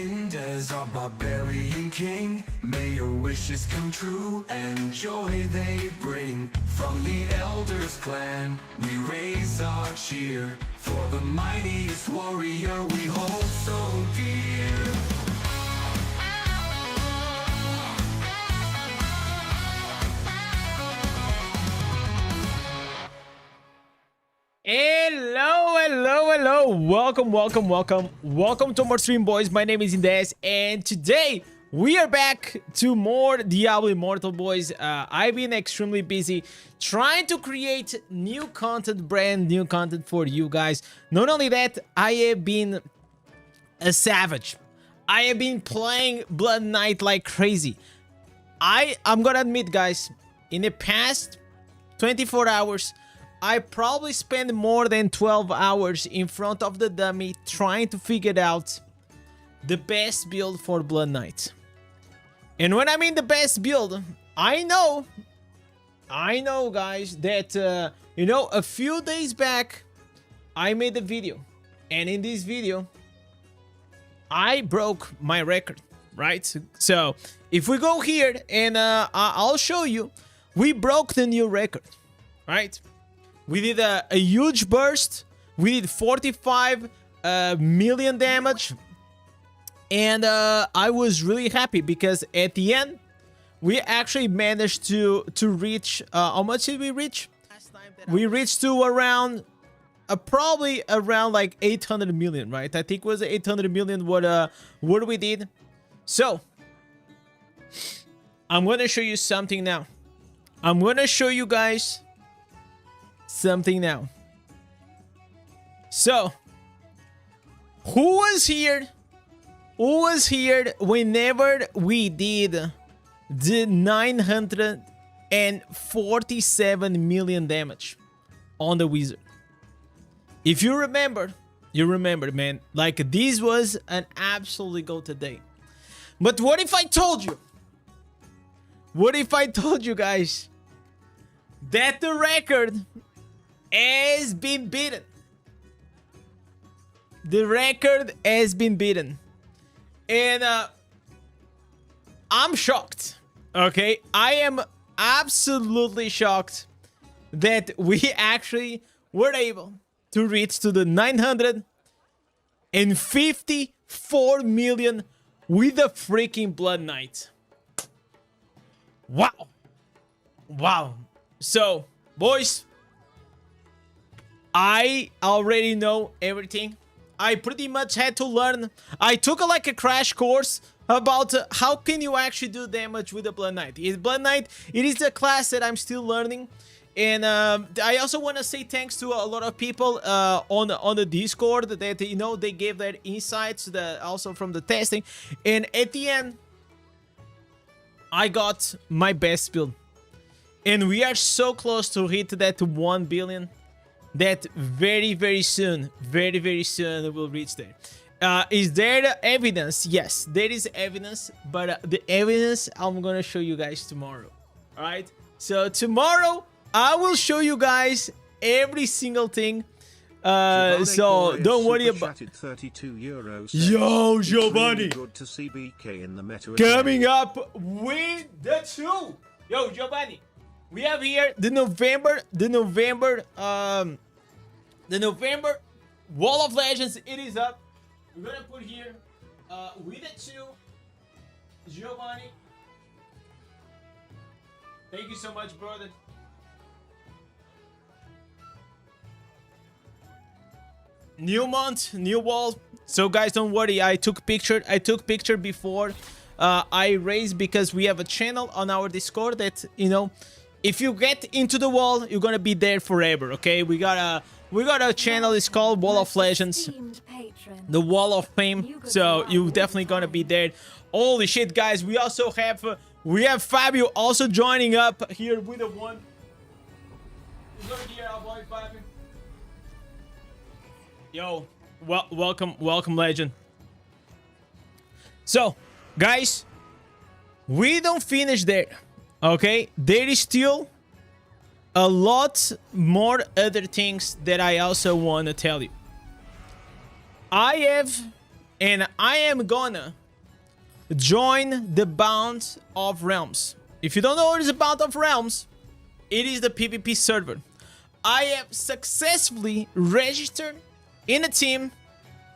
Indez, our barbarian king. May your wishes come true and joy they bring. From the elders clan, we raise our cheer for the mightiest warrior we hold so dear. Hello. Welcome to more stream, boys. My name is Indez, and today we are back to more Diablo Immortal, boys. I've been extremely busy trying to create new content, brand new content for you guys. Not only that, I have been a savage. I have been playing Blood Knight like crazy. I'm gonna admit, guys, in the past 24 hours, I probably spent more than 12 hours in front of the dummy trying to figure out the best build for Blood Knight. And when I mean the best build, I know, guys, that, a few days back, I made a video. And in this video, I broke my record, right? So, if we go here and I'll show you, we broke the new record, right? We did a huge burst. We did 45 million damage. And I was really happy because at the end, we actually managed to reach... how much did we reach? We reached to around... probably around like 800 million, right? I think it was 800 million what we did. So, I'm going to show you something now. I'm going to show you guys... something now. So, who was here whenever we did the 947 million damage on the wizard? If you remember, man, like this was an absolutely goated day. But what if I told you guys that the record has been beaten? The record has been beaten. And I'm shocked. Okay? I am absolutely shocked that we actually were able to reach to the 954 million with a freaking Blood Knight. Wow. So, boys, I already know everything. I pretty much had to learn. I took like a crash course about how can you actually do damage with the Blood Knight. Blood Knight, it is a class that I'm still learning. And I also want to say thanks to a lot of people on the Discord that, they gave their insights also from the testing. And at the end, I got my best build. And we are so close to hit that 1 billion that very soon we'll reach there. Is there evidence? Yes, there is evidence, but the evidence I'm gonna show you guys tomorrow. All right, so tomorrow I will show you guys every single thing. So don't worry about 32 euros. Yo, Giovanni, good to see BK in the meta coming up with the 2. Yo, Giovanni, we have here the November Wall of Legends. It is up. We're gonna put here with the 2, Giovanni. Thank you so much, brother. New month, new wall. So guys, don't worry. I took picture before I raised, because we have a channel on our Discord that, if you get into the wall, you're gonna be there forever. Okay, we got a channel. It's called Wall of Legends, the Wall of Fame. So you're definitely gonna be there. Holy shit, guys! We also have Fabio also joining up here with the 1. He's over here, our boy Fabio. Yo, welcome, legend. So, guys, we don't finish there. Okay, there is still a lot more other things that I also want to tell you. I have and I am gonna join the Bound of Realms. If you don't know what is the Bound of Realms, it is the PvP server. I have successfully registered in a team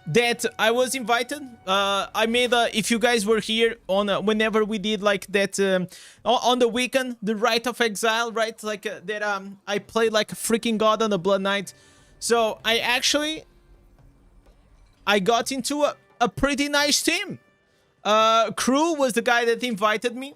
that I was invited. I made if you guys were here on whenever we did like that on the weekend, the Rite of Exile, right? Like that I played like a freaking god on the Blood Knight. So I got into a pretty nice team. Crew was the guy that invited me.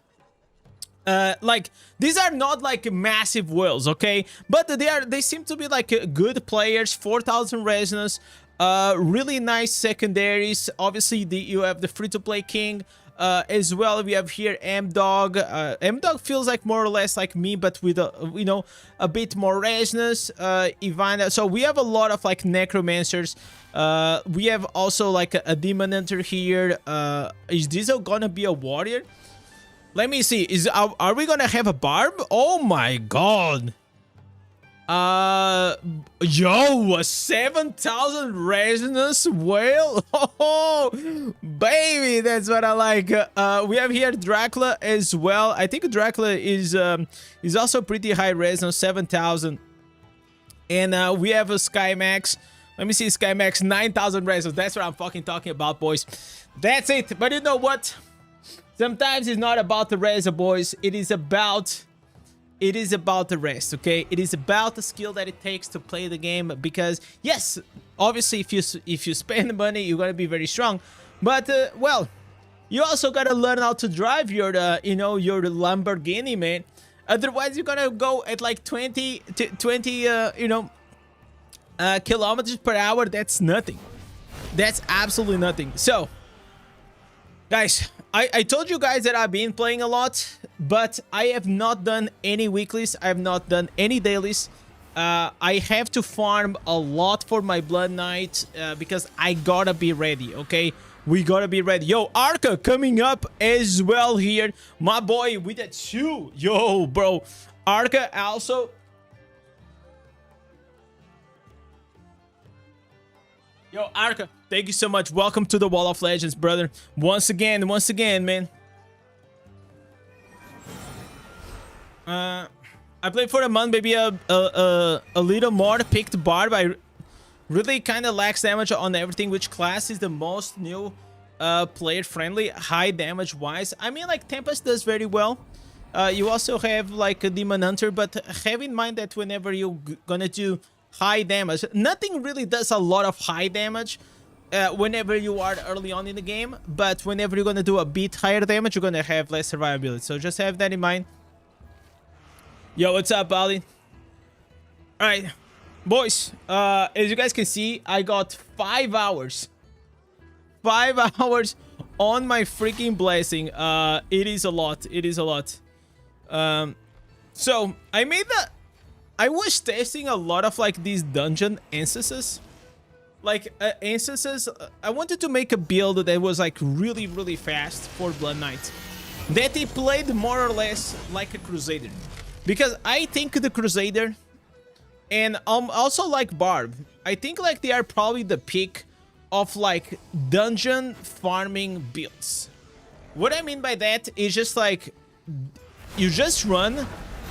Like these are not like massive whales, okay, but they seem to be like good players. 4,000 resonance, really nice secondaries. Obviously you have the free-to-play king as well. We have here M-Dog. M-Dog feels like more or less like me, but with you know, a bit more resonance. Ivana. So we have a lot of like necromancers. We have also like a demon hunter here. Is this gonna be a warrior? Let me see. Are we gonna have a barb? Oh my god. Yo, a 7,000 resonance whale. Oh, baby, that's what I like. We have here Dracula as well. I think Dracula is also pretty high resonance, 7,000. And we have a Skymax. Let me see, Skymax, 9,000 resonance. That's what I'm fucking talking about, boys. That's it. But you know what? Sometimes it's not about the res, boys. It is about the rest, okay? It is about the skill that it takes to play the game. Because yes, obviously, if you spend money, you're gonna be very strong. But well, you also gotta learn how to drive your you know, your Lamborghini, man. Otherwise, you're gonna go at like 20 you know, kilometers per hour. That's nothing. That's absolutely nothing. So, guys, I told you guys that I've been playing a lot, but I have not done any weeklies. I have not done any dailies. I have to farm a lot for my Blood Knight because I gotta be ready, okay? We gotta be ready. Yo, Arca coming up as well here. My boy with that shoe. Yo, bro. Arca also... Yo, Arca, thank you so much. Welcome to the Wall of Legends, brother. Once again, man. I played for a month, maybe a little more. Picked Barb. I really kind of lacks damage on everything. Which class is the most new player friendly, high damage wise? I mean, like Tempest does very well. You also have like a Demon Hunter, but have in mind that whenever you're gonna do high damage, nothing really does a lot of high damage whenever you are early on in the game, but whenever you're gonna do a bit higher damage, you're gonna have less survivability. So just have that in mind. Yo, what's up, Ali? All right, boys, as you guys can see, I got 5 hours. 5 hours on my freaking blessing. It is a lot. It is a lot. So I was testing a lot of like these dungeon instances. Like instances, I wanted to make a build that was like really, really fast for Blood Knight. That he played more or less like a Crusader. Because I think the Crusader and also like Barb, I think like they are probably the peak of like dungeon farming builds. What I mean by that is just like you just run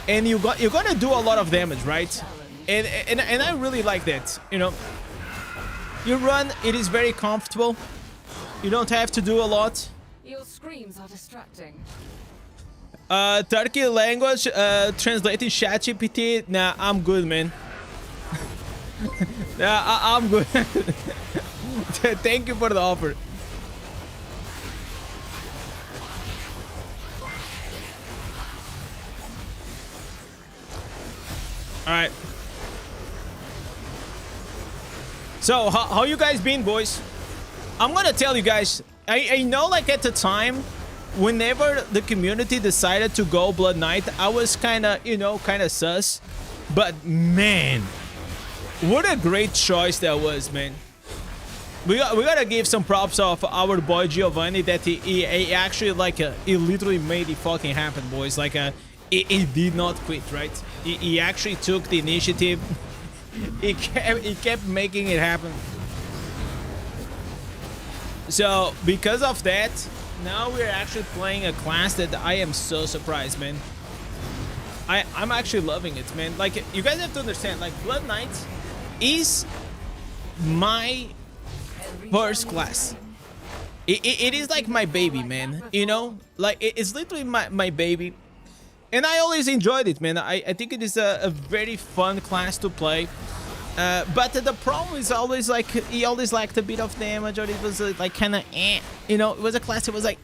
and you're gonna do a lot of damage, right? And I really like that, you know. You run, it is very comfortable. You don't have to do a lot. Your screams are distracting. Turkey language, translating ChatGPT. Nah, I'm good, man. Nah, I'm good. Thank you for the offer. Alright. So, how you guys been, boys? I'm gonna tell you guys, I know like at the time, whenever the community decided to go Blood Knight, I was kinda, you know, kinda sus. But man, what a great choice that was, man. We gotta give some props off our boy Giovanni that he actually like, he literally made it fucking happen, boys. Like, he did not quit, right? He actually took the initiative. He kept making it happen. So because of that, now we're actually playing a class that I am so surprised, man. I'm actually loving it, man. Like, you guys have to understand, like, Blood Knight is my first class. It is like my baby, man. You know, like, it's literally my baby. And I always enjoyed it, man. I think it is a very fun class to play. But the problem is always, like, he always lacked a bit of damage, or it was like kind of you know, it was a class that was like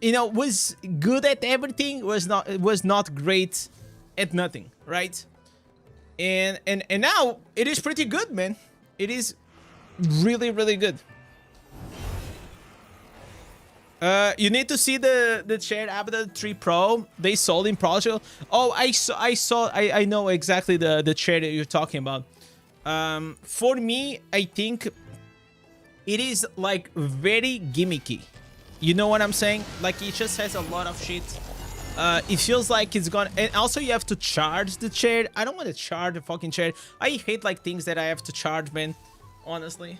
you know, was good at everything, was not great at nothing, right? And now it is pretty good, man. It is really, really good. You need to see the shared Avatar 3 Pro. They sold in Portugal. Oh, I know exactly the chair that you're talking about. For me, I think it is like very gimmicky. You know what I'm saying? Like, it just has a lot of shit. It feels like it's gonna, and also you have to charge the chair. I don't want to charge the fucking chair. I hate like things that I have to charge, man. Honestly.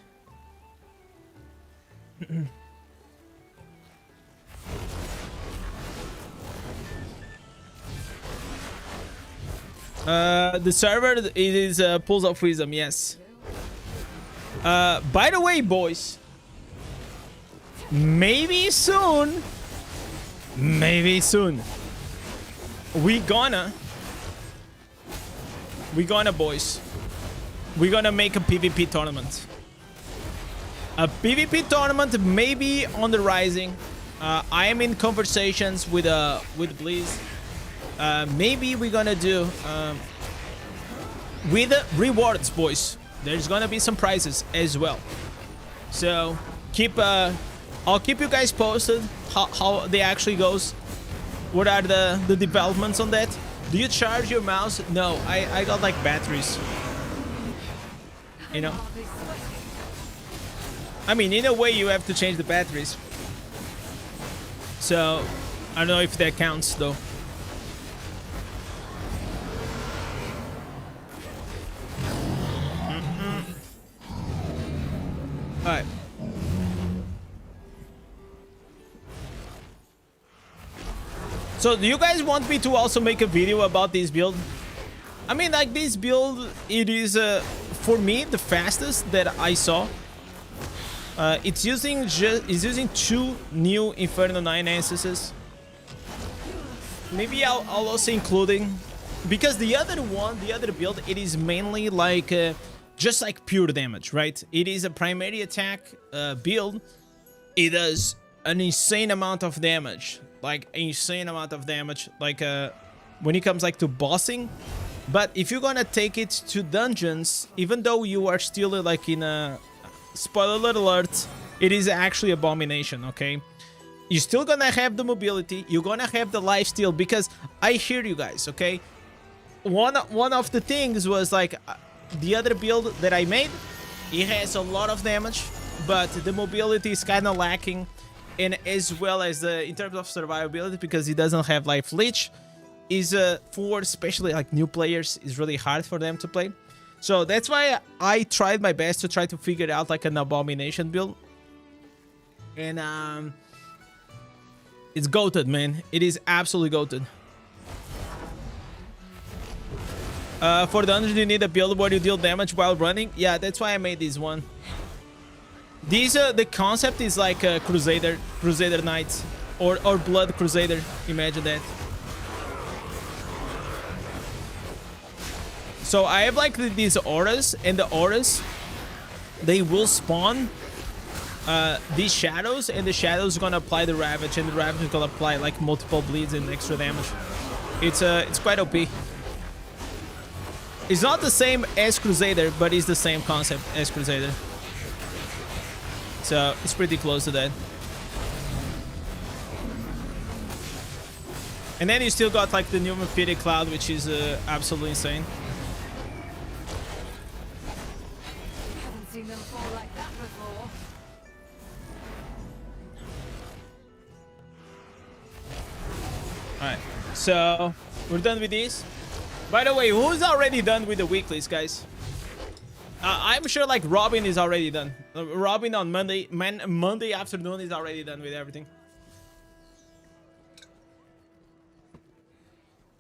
The server, it is Pools of Wisdom, yes. By the way, boys, maybe soon, we gonna boys, we're gonna make a PvP tournament. A PvP tournament maybe on the rising. I am in conversations with Blizz. Maybe we're gonna do with rewards, boys. There's gonna be some prizes as well. So I'll keep you guys posted how they actually goes. What are the developments on that? Do you charge your mouse? No, I got like batteries. You know? I mean, in a way you have to change the batteries. So I don't know if that counts though. Alright. So do you guys want me to also make a video about this build? I mean, like, this build, it is for me the fastest that I saw. It's using 2 new Inferno 9 instances. Maybe I'll also including, because the other build, it is mainly like just like pure damage, right? It is a primary attack build. It does an insane amount of damage, like insane amount of damage, like when it comes like to bossing. But if you're gonna take it to dungeons, even though you are still like in a spoiler alert, it is actually abomination. Okay, you're still gonna have the mobility, you're gonna have the lifesteal, because I hear you guys. Okay, one of the things was like the other build that I made, it has a lot of damage, but the mobility is kind of lacking, and as well as in terms of survivability, because it doesn't have life leech, is for especially like new players, is really hard for them to play. So that's why I tried my best to try to figure out like an abomination build, and it's goated, man. It is absolutely goated. For the dungeon, you need a build where you deal damage while running. Yeah, that's why I made this one. These the concept is like a Crusader Knights or Blood Crusader. Imagine that. So I have like these auras, and the auras, they will spawn these shadows, and the shadows are gonna apply the ravage, and the ravage is gonna apply like multiple bleeds and extra damage. It's quite OP. It's not the same as Crusader, but it's the same concept as Crusader. So it's pretty close to that. And then you still got like the new Mephitic Cloud, which is absolutely insane. Haven't seen them fall like that before. Alright, so we're done with these. By the way, who's already done with the weeklies, guys? I'm sure like Robin is already done. Robin on Monday afternoon is already done with everything.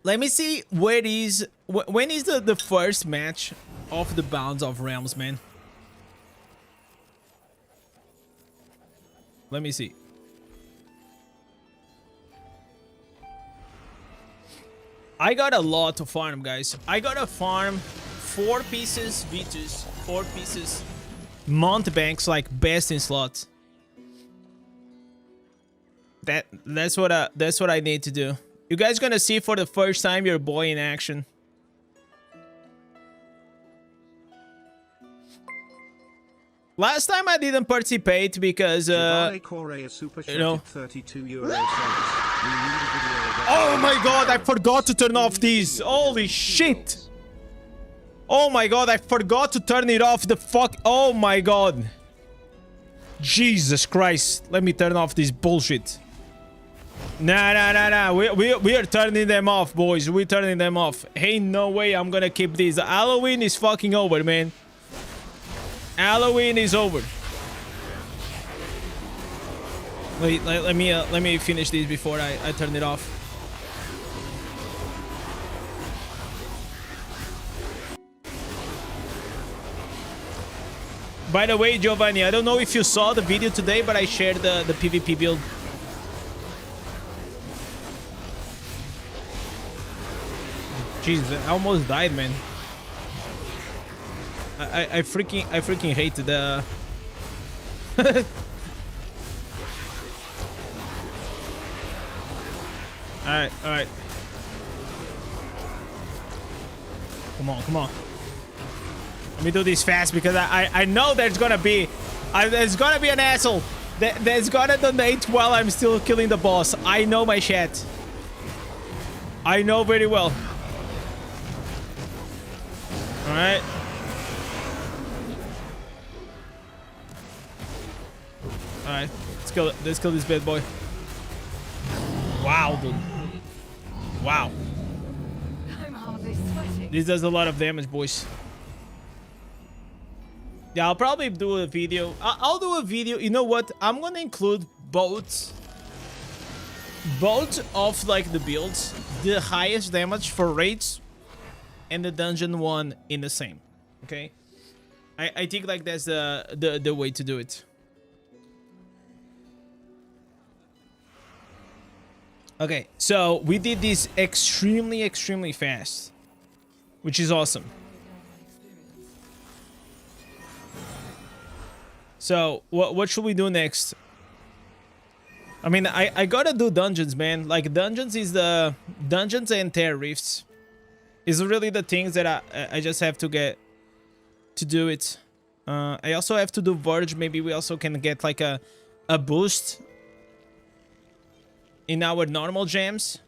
Let me see when is the first match of the Bounds of Realms, man. Let me see. I got a lot to farm, guys. I gotta farm 4 pieces V2s, 4 pieces Mountebanks, like best in slot. That's what I need to do. You guys gonna see for the first time your boy in action. Last time I didn't participate because you know. Oh my god, I forgot to turn off these. Holy shit. Oh my god, I forgot to turn it off. The fuck. Oh my god. Jesus Christ. Let me turn off this bullshit. Nah. We are turning them off, boys. We're turning them off. Ain't no way I'm gonna keep these. Halloween is fucking over, man. Halloween is over. Wait, let me finish these before I turn it off. By the way, Giovanni, I don't know if you saw the video today, but I shared the PvP build. Jesus, I almost died, man. I freaking hate the Alright. Come on. Let me do this fast because I know there's gonna be an asshole that's gonna donate while I'm still killing the boss. I know my chat. I know very well. Alright. Alright, let's kill this bad boy. Wow, dude. Wow. I'm hardly sweating. This does a lot of damage, boys. Yeah, I'll probably do a video. I'll do a video. You know what? I'm gonna include both of like the builds, the highest damage for raids, and the dungeon one in the same. Okay. I think like that's the way to do it. Okay, so we did this extremely fast, which is awesome. So what should we do next? I mean, I gotta do dungeons, man. Like dungeons and Terra Rifts is really the things that I just have to get to do it. I also have to do Verge. Maybe we also can get like a boost in our normal gems.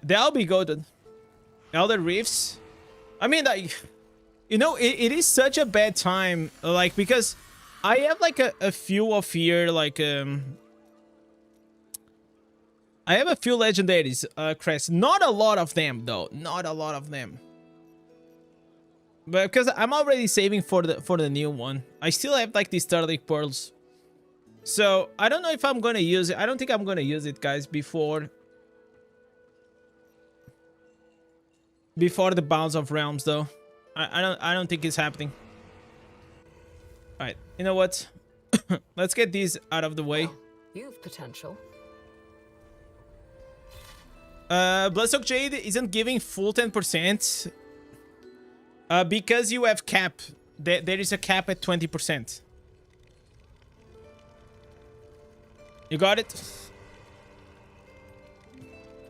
That'll be good. Elder Rifts. I mean, like, you know, it is such a bad time, like, because I have like a few of here, like I have a few legendaries, crests. Not a lot of them though. Not a lot of them. But because I'm already saving for the new one. I still have like these Starlight Pearls. So I don't know if I'm gonna use it. I don't think I'm gonna use it, guys, before the Bounds of Realms, though. I don't think it's happening. All right, you know what? Let's get these out of the way. You've potential. Bloodstock Jade isn't giving full 10%. Because you have cap. There is a cap at 20%. You got it?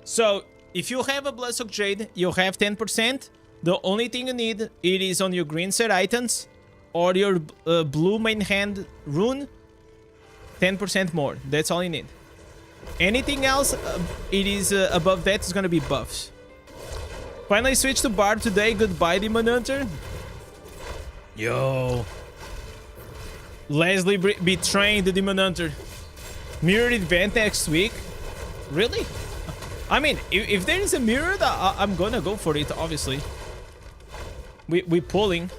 So, if you have a Bloodstock Jade, you have 10%. The only thing you need, it is on your green set items or your blue main hand rune. 10% more. That's all you need. Anything else, it is above that is gonna be buffs. Finally switched to Bard today. Goodbye, Demon Hunter. Yo. Leslie betraying the Demon Hunter. Mirror event next week? Really? I mean, if there is a mirror, I'm gonna go for it, obviously. we pulling.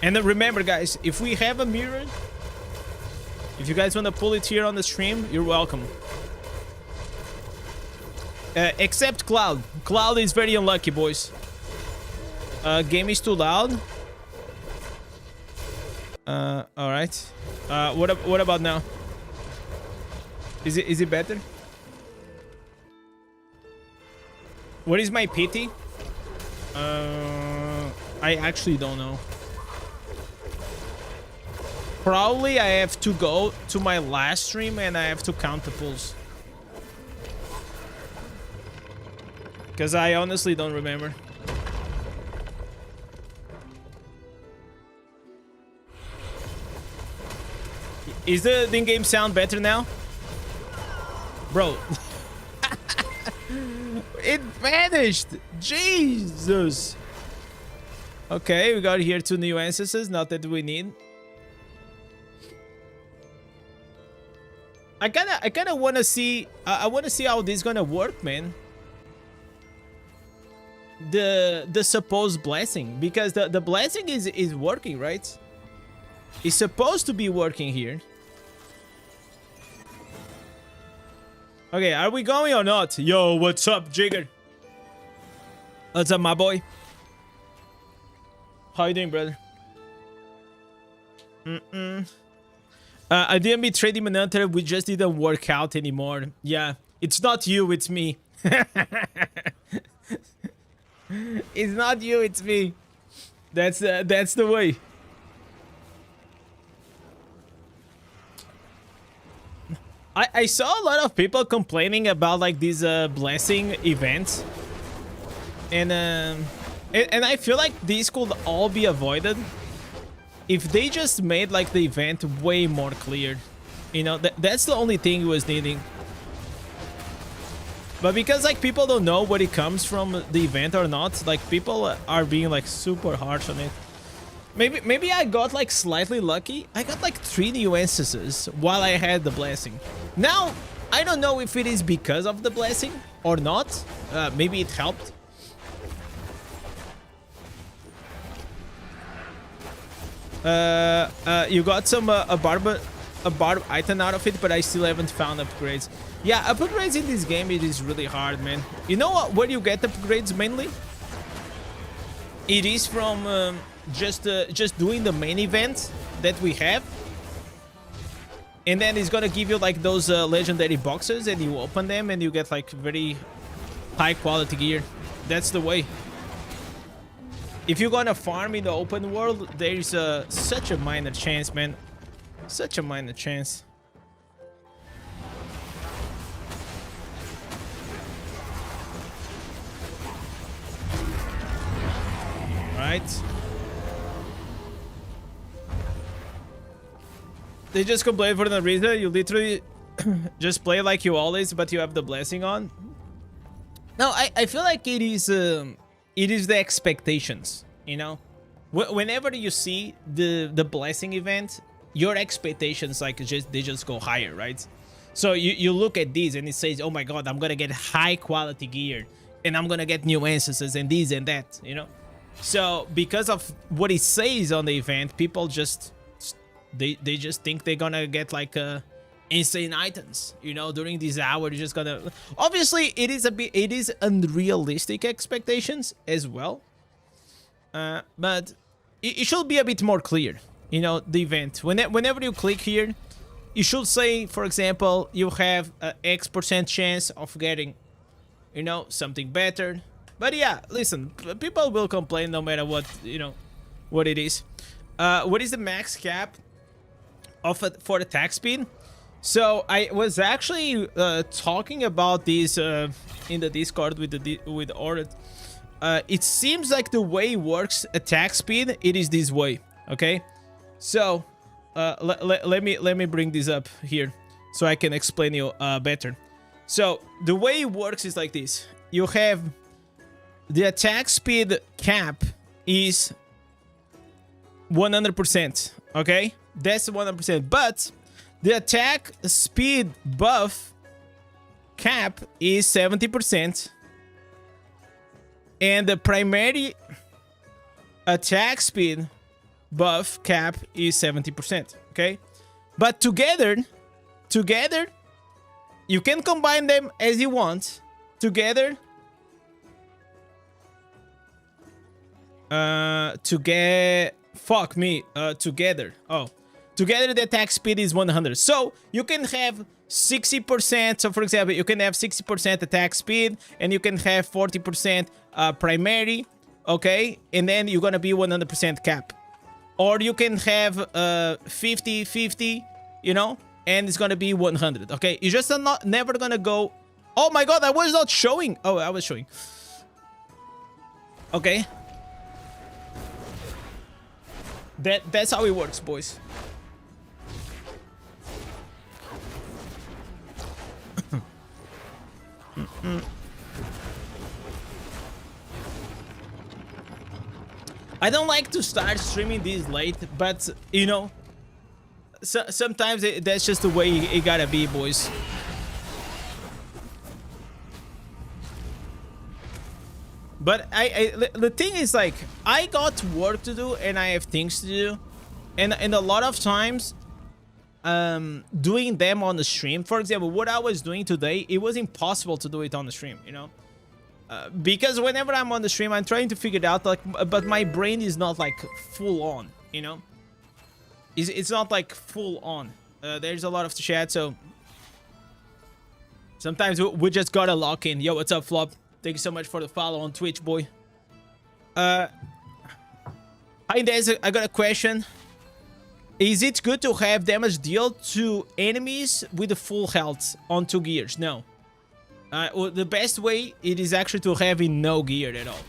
And then remember, guys, if we have a mirror, if you guys want to pull it here on the stream, you're welcome. Except Cloud. Cloud is very unlucky, boys. Game is too loud. All right. What about now? Is it better? What is my pity? I actually don't know. Probably I have to go to my last stream and I have to count the pulls. Because I honestly don't remember. Is the in-game sound better now? Bro. It vanished! Jesus! Okay, we got here 2 new ancestors, not that we need. I kinda wanna see I wanna see how this is gonna work, man. The supposed blessing, because the blessing is working, right? It's supposed to be working here. Okay, are we going or not? Yo, what's up, Jigger? What's up, my boy? How you doing, brother? I didn't be trading Manhunter, we just didn't work out anymore. Yeah, it's not you, it's me. It's not you, it's me. That's the way. I saw a lot of people complaining about like these blessing events. And I feel like these could all be avoided if they just made like the event way more clear. You know, that's the only thing it was needing. But because like people don't know where it comes from, the event or not, like people are being like super harsh on it. Maybe I got like slightly lucky. I got like 3 new instances while I had the blessing. Now, I don't know if it is because of the blessing or not. Maybe it helped. You got some a barb item out of it, but I still haven't found upgrades. Yeah, upgrades in this game, it is really hard, man. You know what? Where you get upgrades mainly? It is from just doing the main event that we have, and then it's gonna give you like those legendary boxes, and you open them and you get like very high quality gear. That's the way. If you're gonna farm in the open world, there's such a minor chance, man. Such a minor chance. Right. They just complain for no reason. You literally just play like you always, but you have the blessing on. No, I feel like it is the expectations, you know. Whenever you see the blessing event, your expectations like they just go higher, right? So you look at these and it says, oh my god, I'm gonna get high quality gear and I'm gonna get new instances and this and that, you know. So because of what it says on the event, people just they just think they're gonna get like insane items, you know, during this hour. You're just gonna, obviously it is unrealistic expectations as well, but it should be a bit more clear, you know, the event. Whenever you click here, you should say, for example, you have a X% chance of getting, you know, something better. But yeah, listen, people will complain no matter what, you know, what it is. What is the max cap for attack speed? So I was actually talking about this in the Discord with Orid. It seems like the way it works attack speed, it is this way. Okay, so let me bring this up here so I can explain you better. So the way it works is like this. You have the attack speed cap is 100%. Okay, that's 100%. But the attack speed buff cap is 70%. And the primary attack speed buff cap is 70%. Okay, but together, you can combine them as you want. Together, together. Oh, together the attack speed is 100. So you can have 60%. So for example, you can have 60% attack speed, and you can have 40% primary. Okay, and then you're gonna be 100% cap, or you can have 50-50. You know, and it's gonna be 100. Okay, you're just not never gonna go. Oh my god, I was not showing. Oh, I was showing. Okay. That's how it works, boys. I don't like to start streaming this late, but you know, sometimes that's just the way it gotta be, boys. But the thing is, like, I got work to do and I have things to do, and a lot of times doing them on the stream, for example, what I was doing today, it was impossible to do it on the stream, you know, because whenever I'm on the stream, I'm trying to figure it out, like, but my brain is not like full on, you know, it's not like full on. There's a lot of chat, so sometimes we just gotta lock in. Yo, what's up, Flop? Thank you so much for the follow on Twitch, boy. Hi, Indez. I got a question. Is it good to have damage dealt to enemies with the full health on 2 gears? No. Well, the best way, it is actually to have in no gear at all.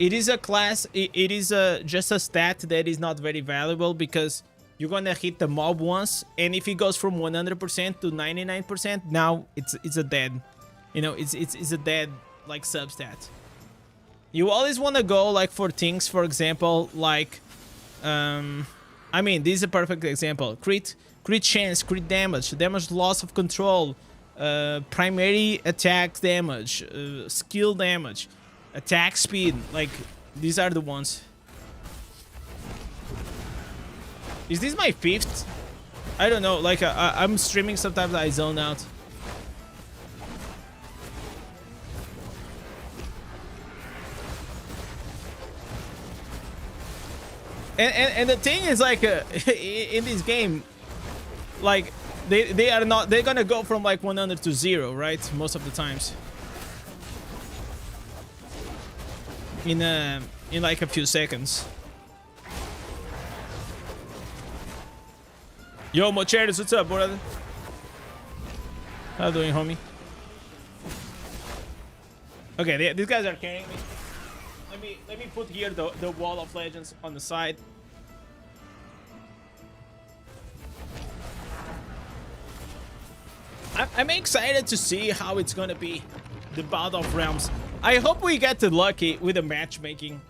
It is a class, it is just a stat that is not very valuable, because you're gonna hit the mob once, and if it goes from 100% to 99%, now it's a dead. You know, it's a dead, like, substat. You always want to go, like, for things, for example, like, I mean, this is a perfect example. Crit chance, crit damage loss of control, primary attack damage, skill damage, attack speed. Like, these are the ones. Is this my 5th? I don't know. Like, I'm streaming, sometimes I zone out. And the thing is, like, in this game, like, they're gonna go from like 100 to 0, right? Most of the times. In like a few seconds. Yo, Mocheris, what's up, brother? How you doing, homie? Okay, these guys are carrying me. Let me put here the wall of legends on the side. I'm excited to see how it's gonna be, the Battle of Realms. I hope we get lucky with the matchmaking.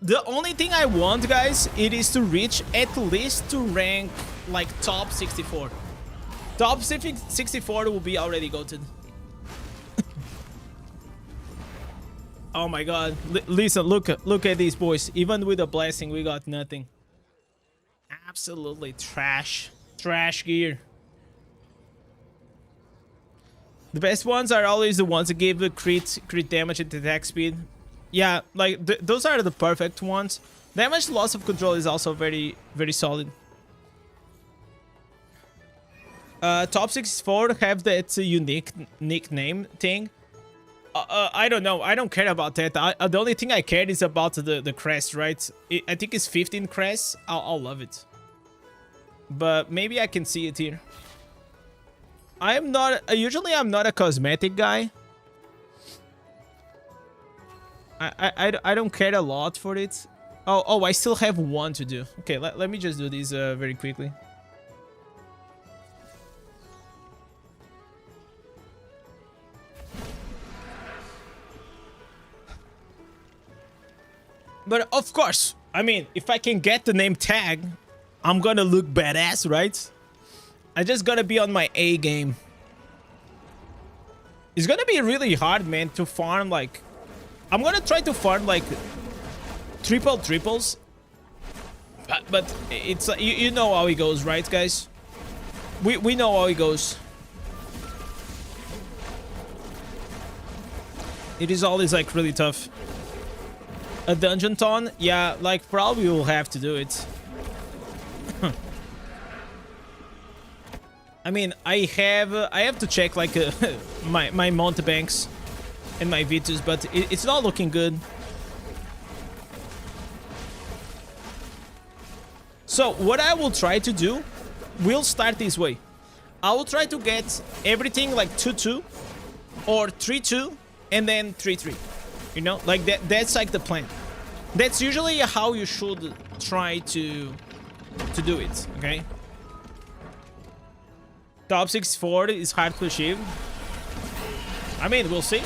The only thing I want, guys, it is to reach at least to rank like top 64. Top 64 will be already goated. Oh my god. Listen, look at these boys. Even with a blessing, we got nothing. Absolutely trash. Trash gear. The best ones are always the ones that give the crit damage and attack speed. Yeah, like those are the perfect ones. Damage loss of control is also very, very solid. Top 64 have that unique nickname thing. I don't know. I don't care about that. The only thing I care is about the crest, right? I think it's 15 crests. I'll love it. But maybe I can see it here. I'm not... usually I'm not a cosmetic guy. I don't care a lot for it. Oh, I still have one to do. Okay, let me just do this very quickly. But of course, I mean, if I can get the name tag, I'm gonna look badass, right? I just gotta be on my A game. It's gonna be really hard, man, to farm, like... I'm gonna try to farm, like, triples. But it's you know how it goes, right, guys? We know how it goes. It is always like really tough. A dungeon ton, yeah, like probably we'll have to do it. I mean, I have to check like my mountebanks and my Vitus, but it's not looking good. So what I will try to do, we'll start this way. I will try to get everything like 2-2 or 3-2 and then 3-3. You know, like that's like the plan. That's usually how you should try to do it, okay? Top 64 is hard to achieve. I mean, we'll see.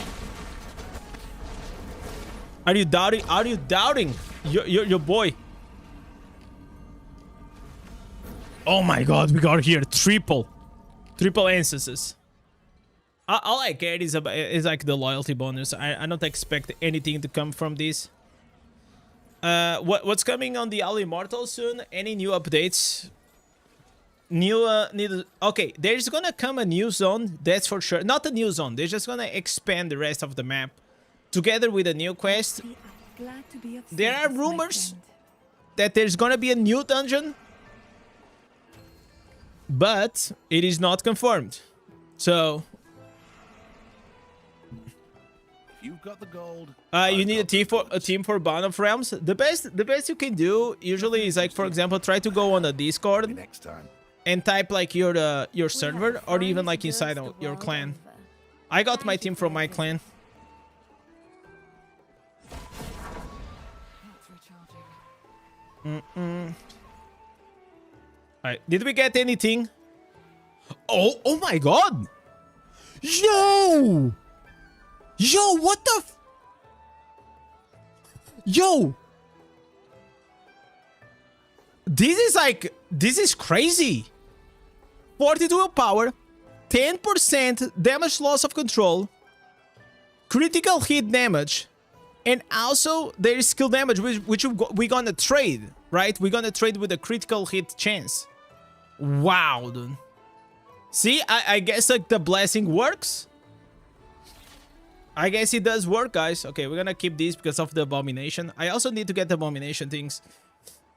Are you doubting? Are you doubting your boy? Oh my god, we got here triple instances. All I get is like the loyalty bonus. I don't expect anything to come from this. What's coming on the All Immortal soon? Any new updates? Okay, there's gonna come a new zone, that's for sure. Not a new zone, they're just gonna expand the rest of the map together with a new quest. There are rumors that there's gonna be a new dungeon, but it is not confirmed. So You've got the gold. you need a team for Bond of Realms. The best you can do usually is like, for example, try to go on a Discord Next time. and type like your server or even like inside of your clan. I got my team from my clan. Alright, did we get anything? Oh my god! Yo! Yo, what the Yo! This is crazy. 42 willpower, 10% damage loss of control, critical hit damage, and also there is skill damage, which we're gonna trade, right? We're gonna trade with a critical hit chance. Wow, dude. See, I guess like the blessing works. I guess it does work, guys. Okay, we're gonna keep these because of the abomination. I also need to get the abomination things.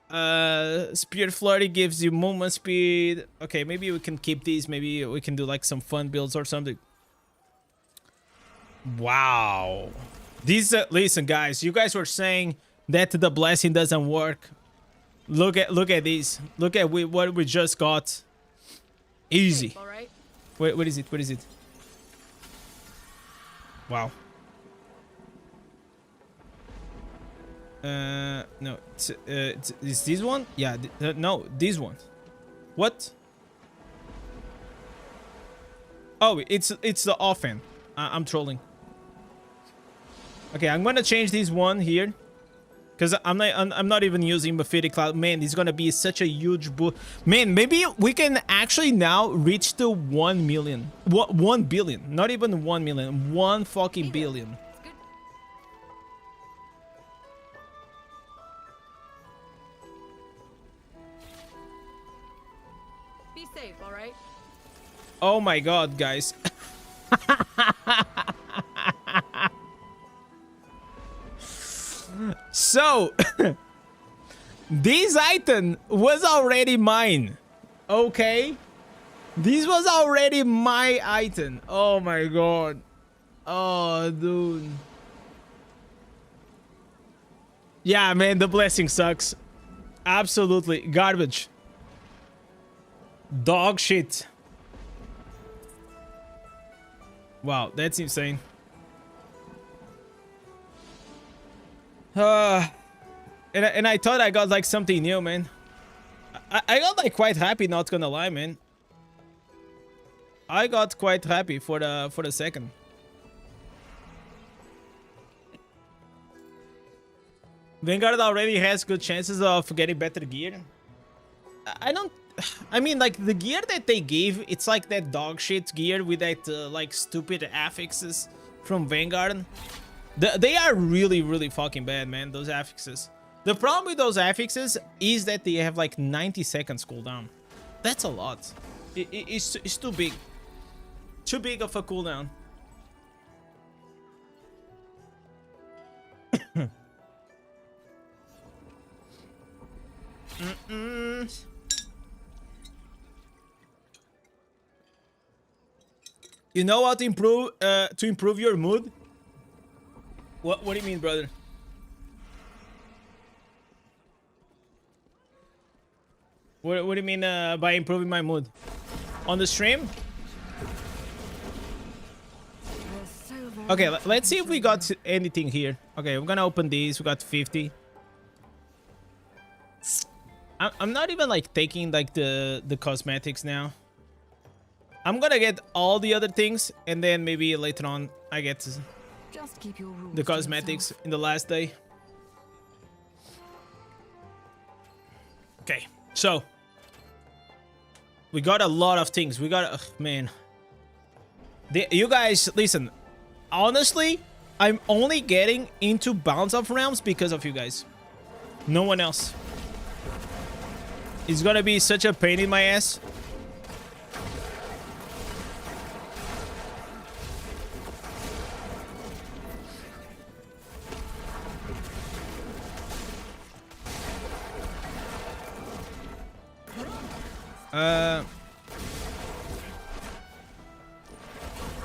Spirit Flurry gives you movement speed. Okay, maybe we can keep these. Maybe we can do like some fun builds or something. Wow. These listen, guys, you guys were saying that the blessing doesn't work. Look at these. Look at what we just got. Easy. All right. Wait, what is it? What is it? Wow. No, is this one? Yeah, no, this one. What? Oh, it's the offhand. I'm trolling. Okay, I'm gonna change this one here, because I'm not even using Mephitic Cloud. Man, this is gonna be such a huge boost. Man, maybe we can actually now reach the 1 million, 1 billion, not even 1 million, 1 fucking billion. Be safe, all right? Oh my god, guys. So, this item was already mine. Okay? This was already my item. Oh my god. Oh, dude. Yeah, man, the blessing sucks. Absolutely. Garbage. Dog shit. Wow, that's insane. And I thought I got like something new, man. I got like quite happy, not gonna lie, man. I got quite happy for the second. Vanguard already has good chances of getting better gear. I mean, like, the gear that they gave, it's like that dog shit gear with that, like, stupid affixes from Vanguard. They are really, really fucking bad, man, those affixes. The problem with those affixes is that they have like 90 seconds cooldown. That's a lot. It's too big. Too big of a cooldown. You know how to improve your mood? What do you mean, brother? What do you mean by improving my mood? On the stream? Okay, let's see if we got anything here. Okay, we're gonna open these. We got 50. I'm not even like taking like the cosmetics now. I'm gonna get all the other things, and then maybe later on I get Just keep your rules the to cosmetics yourself. in the last day. Okay, so we got a lot of things. We got man. You guys, listen. Honestly, I'm only getting into Bounce of Realms because of you guys. No one else. It's gonna be such a pain in my ass.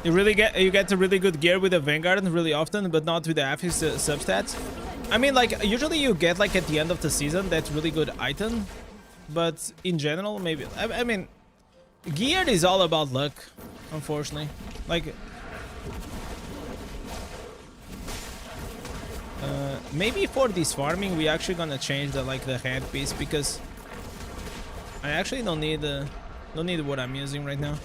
You get a really good gear with the Vanguard really often, but not with the affix substats. I mean, like, usually you get, like, at the end of the season, that really good item. But in general, maybe... I mean, gear is all about luck, unfortunately. Like... maybe for this farming, we actually gonna change the, like, the headpiece, because... I actually don't need what I'm using right now.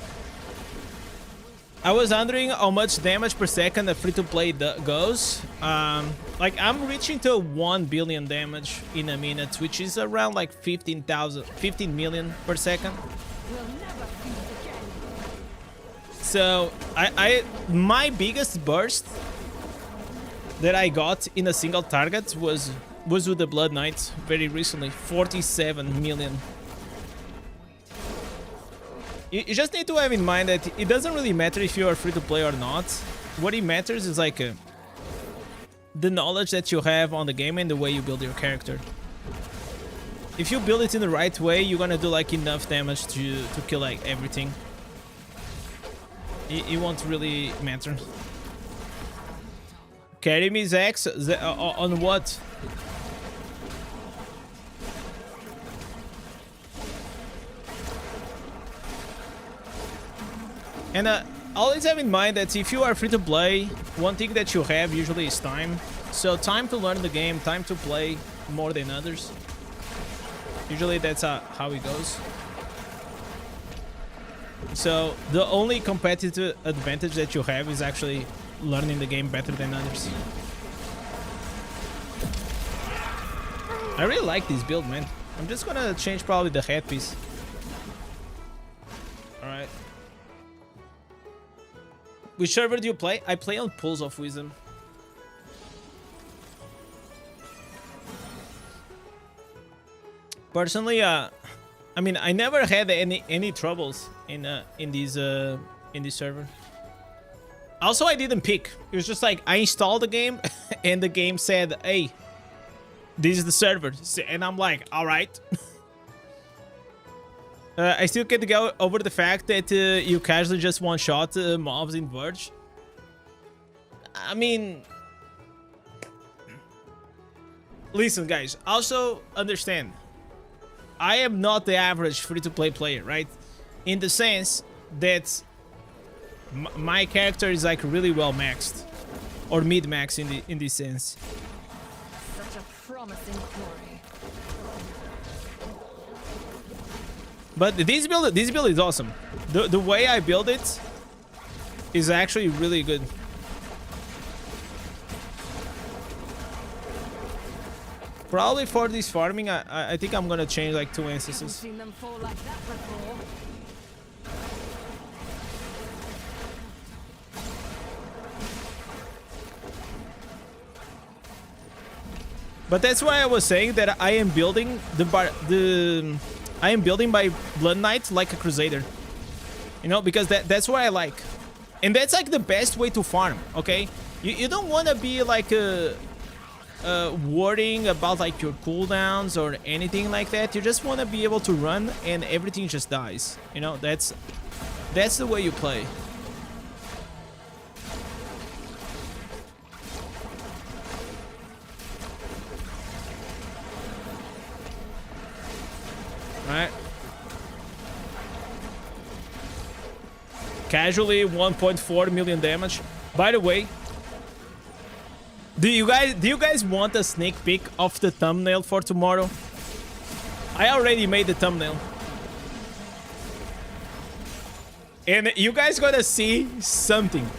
I was wondering how much damage per second a free-to-play goes. Like, I'm reaching to 1 billion damage in a minute, which is around like 15 million per second. We'll never feed again. So, my biggest burst that I got in a single target was with the Blood Knight very recently, 47 million. You just need to have in mind that it doesn't really matter if you are free to play or not. What it matters is like the knowledge that you have on the game and the way you build your character. If you build it in the right way, you're gonna do like enough damage to kill like everything. It won't really matter. Carry me, Zax? On what? And always have in mind that if you are free to play, one thing that you have usually is time. So time to learn the game, time to play more than others. Usually that's how it goes. So the only competitive advantage that you have is actually learning the game better than others. I really like this build, man. I'm just gonna change probably the headpiece. Alright. Which server do you play? I play on Pools of Wisdom. Personally, I mean, I never had any troubles in this server. Also, I didn't pick. It was just like I installed the game, and the game said, "Hey, this is the server," and I'm like, "All right." I still can't go over the fact that you casually just one-shot mobs in Verge. I mean... Listen, guys. Also, understand. I am not the average free-to-play player, right? In the sense that my character is like really well maxed. Or mid-max in this sense. Such a promising quarry. But this build is awesome. The way I build it is actually really good. Probably for this farming, I think I'm gonna change like 2 Haven't instances. seen them fall like that before. But that's why I was saying that I am building I am building my Blood Knight like a Crusader. You know, because that's what I like. And that's like the best way to farm, okay? You don't want to be like worrying about like your cooldowns or anything like that. You just want to be able to run and everything just dies. You know, that's the way you play. Alright. Casually 1.4 million damage. By the way, do you guys want a sneak peek of the thumbnail for tomorrow? I already made the thumbnail. And you guys gotta see something.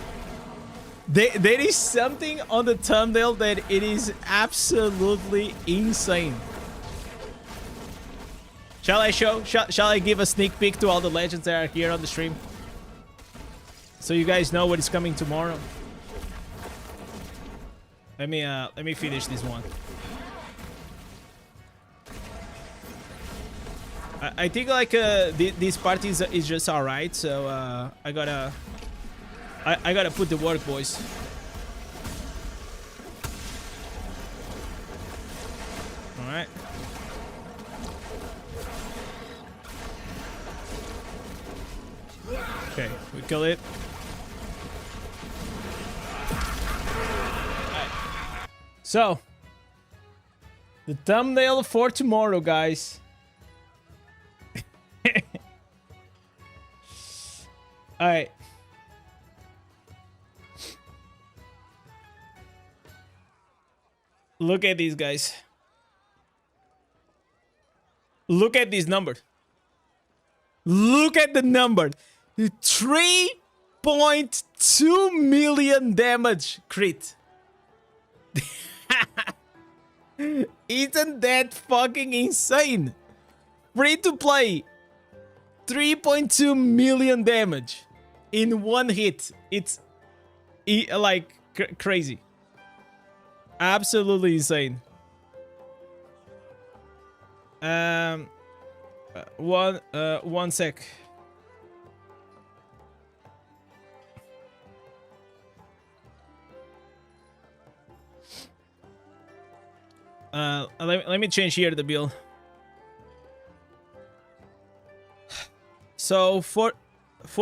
There is something on the thumbnail that it is absolutely insane. Shall I show? Shall I give a sneak peek to all the legends that are here on the stream? So you guys know what is coming tomorrow. Let me finish this one. I think like this party is just alright, so I gotta put the work, boys. All right. Okay, we kill it. Alright. So, the thumbnail for tomorrow, guys. Alright. Look at these guys. Look at these numbers. Look at the number. 3.2 million damage crit. Isn't that fucking insane? Free to play. 3.2 million damage in one hit. It's like crazy. Absolutely insane. One sec. Let me change here the build. So for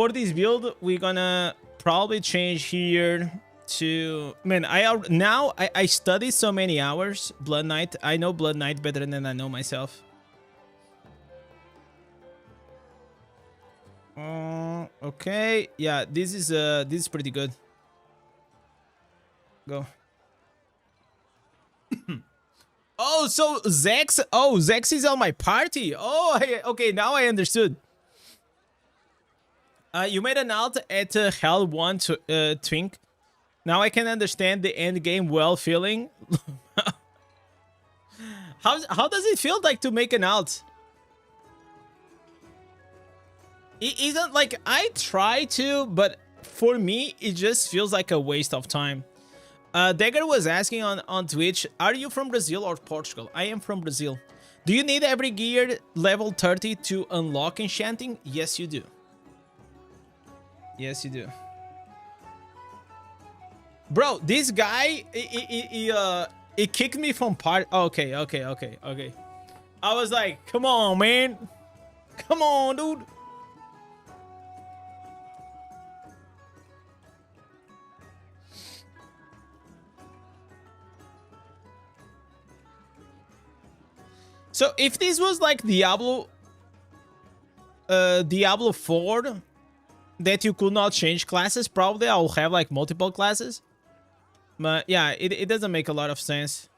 this build, we're gonna probably change here to, man, I studied so many hours Blood Knight. I know Blood Knight better than I know myself. Okay, yeah, this is pretty good. Go. Oh, so Zex. Oh, Zex is on my party. Oh, okay, now I understood. You made an alt at Hell 1 Twink. Now I can understand the end game well feeling. How does it feel like to make an alt? It isn't like I try to, but for me, it just feels like a waste of time. Dagger was asking on Twitch, are you from Brazil or Portugal? I am from Brazil. Do you need every gear level 30 to unlock enchanting? Yes, you do. Yes, you do. Bro, this guy, he kicked me from part. Okay. I was like, come on, man. Come on, dude. So if this was like Diablo 4, that you could not change classes, probably I'll have like multiple classes. But yeah, it doesn't make a lot of sense.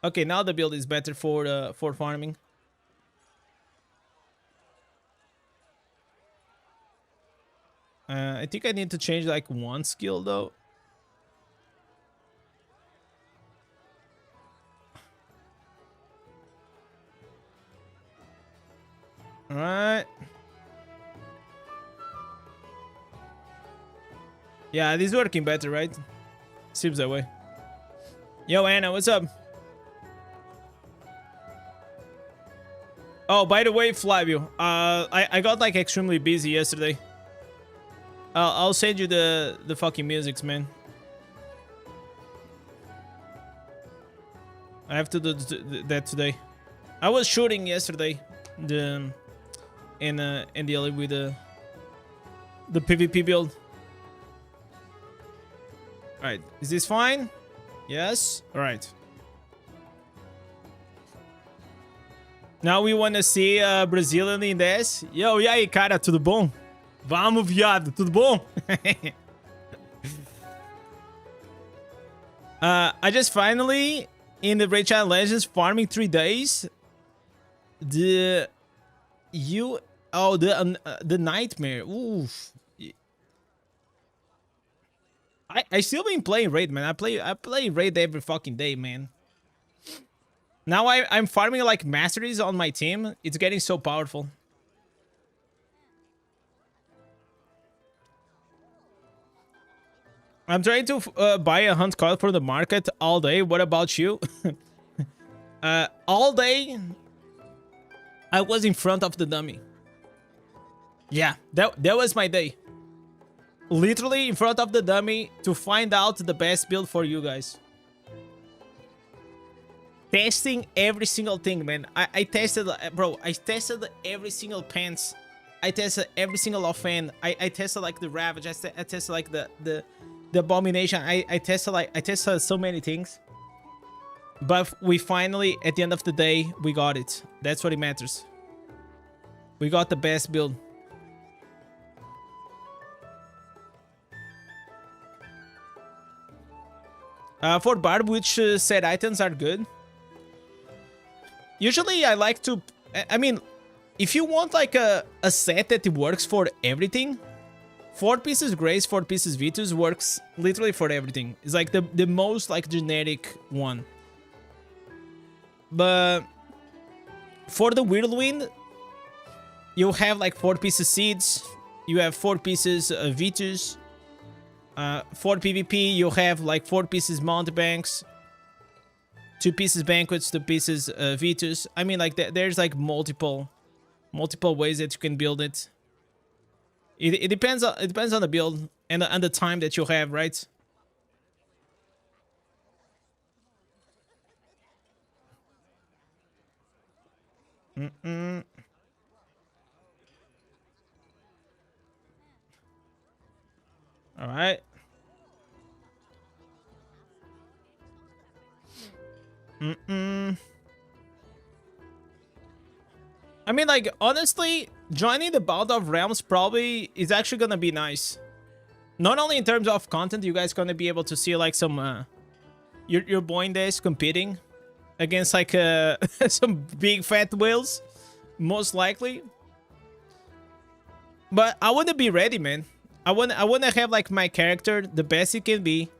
Okay, now the build is better for farming. I think I need to change like one skill though. All right. Yeah, this is working better, right? Seems that way. Yo, Anna, what's up? Oh, by the way, Flavio, I got like extremely busy yesterday. I'll send you the fucking musics, man. I have to do that today. I was shooting yesterday, in the alley with the PvP build. All right, is this fine? Yes. All right. Now we want to see Brazilian Indez. Yo, e aí, cara, tudo bom? Vamos, viado, tudo bom? I just finally in the Raid Child Legends farming 3 days. The nightmare. Oof. I still been playing Raid, man. I play Raid every fucking day, man. Now I'm farming like masteries on my team. It's getting so powerful. I'm trying to buy a hunt card for the market all day. What about you? All day, I was in front of the dummy. Yeah, that was my day. Literally in front of the dummy to find out the best build for you guys. Testing every single thing, man. I tested, bro. I tested every single pants. I tested every single offhand. I tested like the Ravage. I tested like the Abomination. I tested so many things. But we finally, at the end of the day, we got it. That's what it matters. We got the best build. For Barb, which set items are good? Usually I like to, I mean, if you want like a set that works for everything, 4 pieces Grace, 4 pieces Vitus works literally for everything. It's like the most like generic one. But for the Whirlwind, you have like 4 pieces Seeds, you have 4 pieces Vitus, for PvP you have like 4 pieces Mountebanks, 2 pieces Banquets, 2 pieces Vitus. I mean, like there's like multiple ways that you can build it. It depends on the build and the time that you have, right? All right. I mean, like, honestly, joining the Bald of Realms probably is actually gonna be nice. Not only in terms of content, you guys gonna be able to see like some your boy Indez competing against like some big fat whales, most likely. But I wanna be ready, man. I wanna have like my character the best it can be,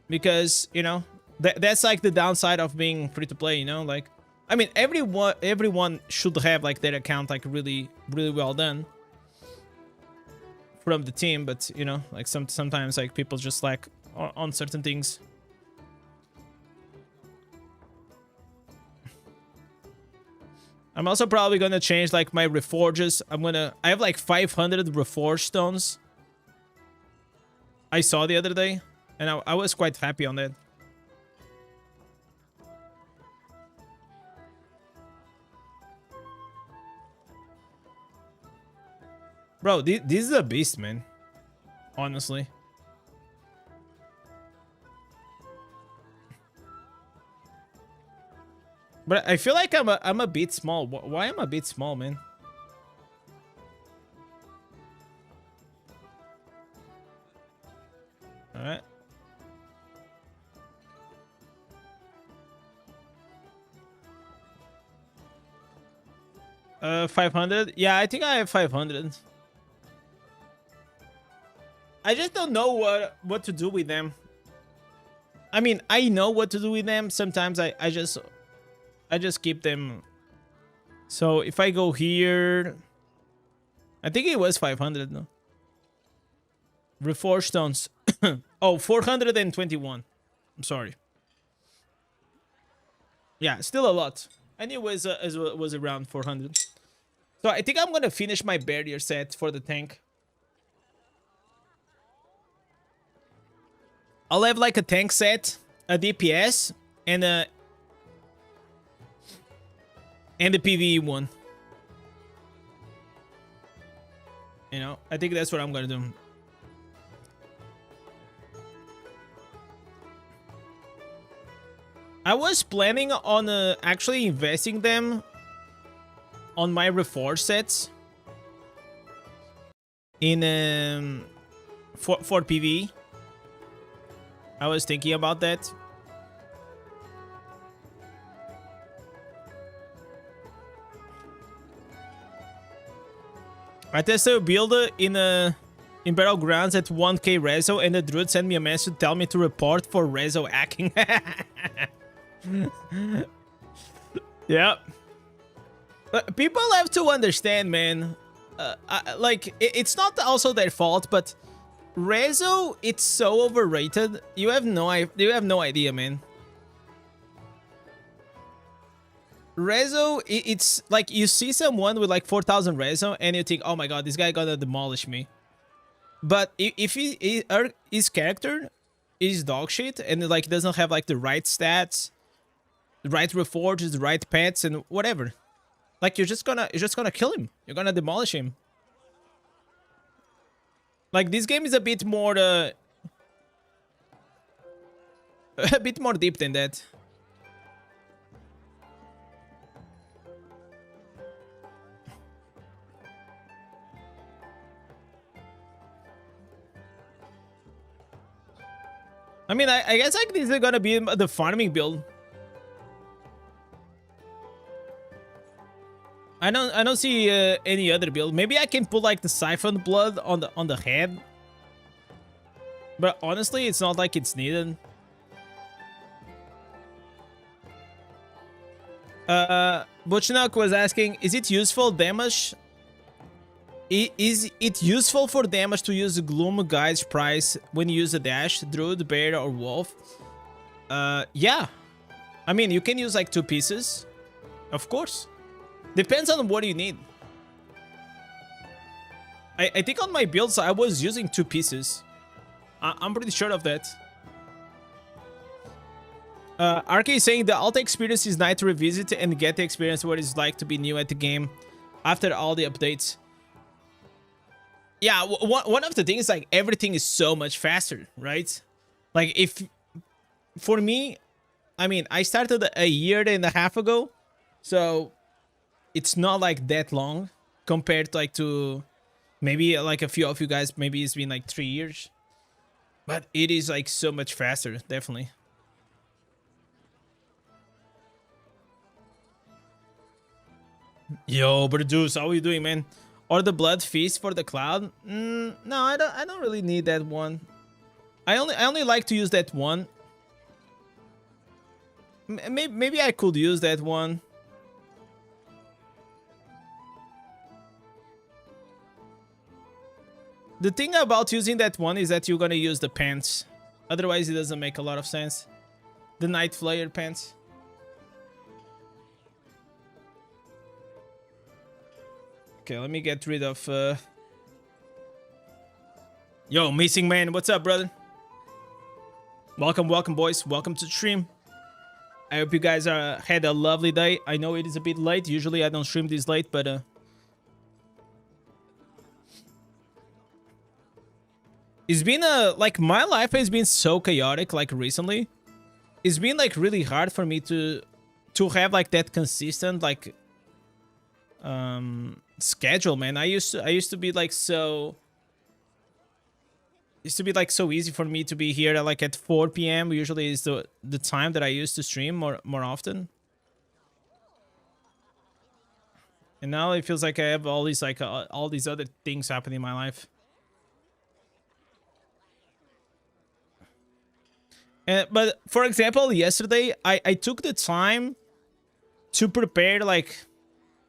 because you know that's like the downside of being free to play. You know, like, I mean, everyone should have like their account like really well done from the team, but you know, like sometimes like people just lack on certain things. I'm also probably gonna change like my reforges. I have like 500 reforge stones. I saw the other day, and I was quite happy on that. Bro, this is a beast, man. Honestly. But I feel like I'm a bit small. Why am I a bit small, man? All right. Uh, 500. Yeah, I think I have 500. I just don't know what to do with them. I mean, I know what to do with them. Sometimes I just keep them. So if I go here, I think it was 500. No, reforged stones. Oh, 421. I'm sorry. Yeah, still a lot. I knew it was around 400. So I think I'm gonna finish my barrier set for the tank. I'll have like a tank set, a DPS, and a PvE one. You know, I think that's what I'm gonna do. I was planning on actually investing them on my reforge sets in for PvE. I was thinking about that. I tested a build in Battlegrounds at 1k reso, and the druid sent me a message to tell me to report for reso hacking. Yep. People have to understand, man. Like, it's not also their fault, but reso, it's so overrated. You have no idea, man. Rezo, it's like you see someone with like 4,000 rezo and you think, oh my god, this guy gonna demolish me. But if his character is dog shit and like doesn't have like the right stats, the right reforges, the right pets and whatever, like you're just gonna kill him. You're gonna demolish him. Like this game is a bit more deep than that. I mean, I guess like this is gonna be the farming build. I don't see any other build. Maybe I can put like the siphon blood on the head, but honestly, it's not like it's needed. Butchnuk was asking, is it useful damage? Is it useful for damage to use the Gloom Guide's price when you use a dash, Druid, Bear, or Wolf? Yeah. I mean, you can use like 2 pieces. Of course. Depends on what you need. I think on my builds, I was using 2 pieces. I'm pretty sure of that. RK is saying the Alta experience is nice to revisit and get the experience what it's like to be new at the game after all the updates. Yeah, one of the things, like, everything is so much faster, right? Like, if... For me, I mean, I started a year and a half ago, so it's not, like, that long compared, like, to maybe, like, a few of you guys, maybe it's been, like, 3 years. But it is, like, so much faster, definitely. Yo, Berduce, how are you doing, man? Or the blood feast for the cloud? No, I don't really need that one. I only like to use that one. Maybe I could use that one. The thing about using that one is that you're gonna use the pants. Otherwise, it doesn't make a lot of sense. The Night Flyer pants. Okay, let me get rid of... Yo, Missing Man, what's up, brother? Welcome, boys. Welcome to the stream. I hope you guys had a lovely day. I know it is a bit late. Usually I don't stream this late, but... It's been like, my life has been so chaotic, like, recently. It's been, like, really hard for me to have, like, that consistent, like... schedule, man. I used to be like so easy for me to be here like at 4 p.m. usually is the time that I used to stream more often, and now it feels like I have all these like all these other things happening in my life. But for example, yesterday I took the time to prepare like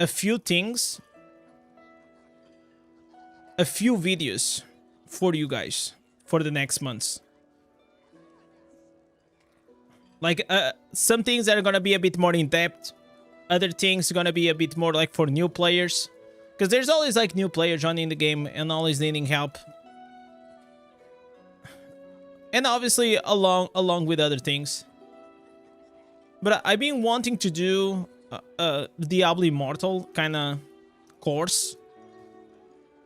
a few things, a few videos for you guys for the next months. Like some things that are gonna be a bit more in depth, other things gonna be a bit more like for new players, because there's always like new players joining the game and always needing help, and obviously along with other things. But I've been wanting to do Diablo Immortal kind of course.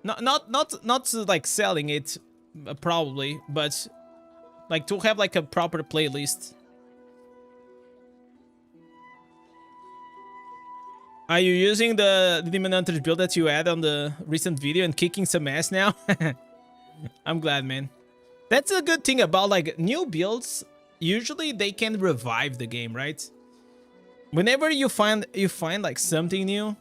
Not like selling it, probably, but like to have like a proper playlist. Are you using the Demon Hunter's build that you had on the recent video and kicking some ass now? I'm glad, man. That's a good thing about like new builds. Usually they can revive the game, right? Whenever you find like something new,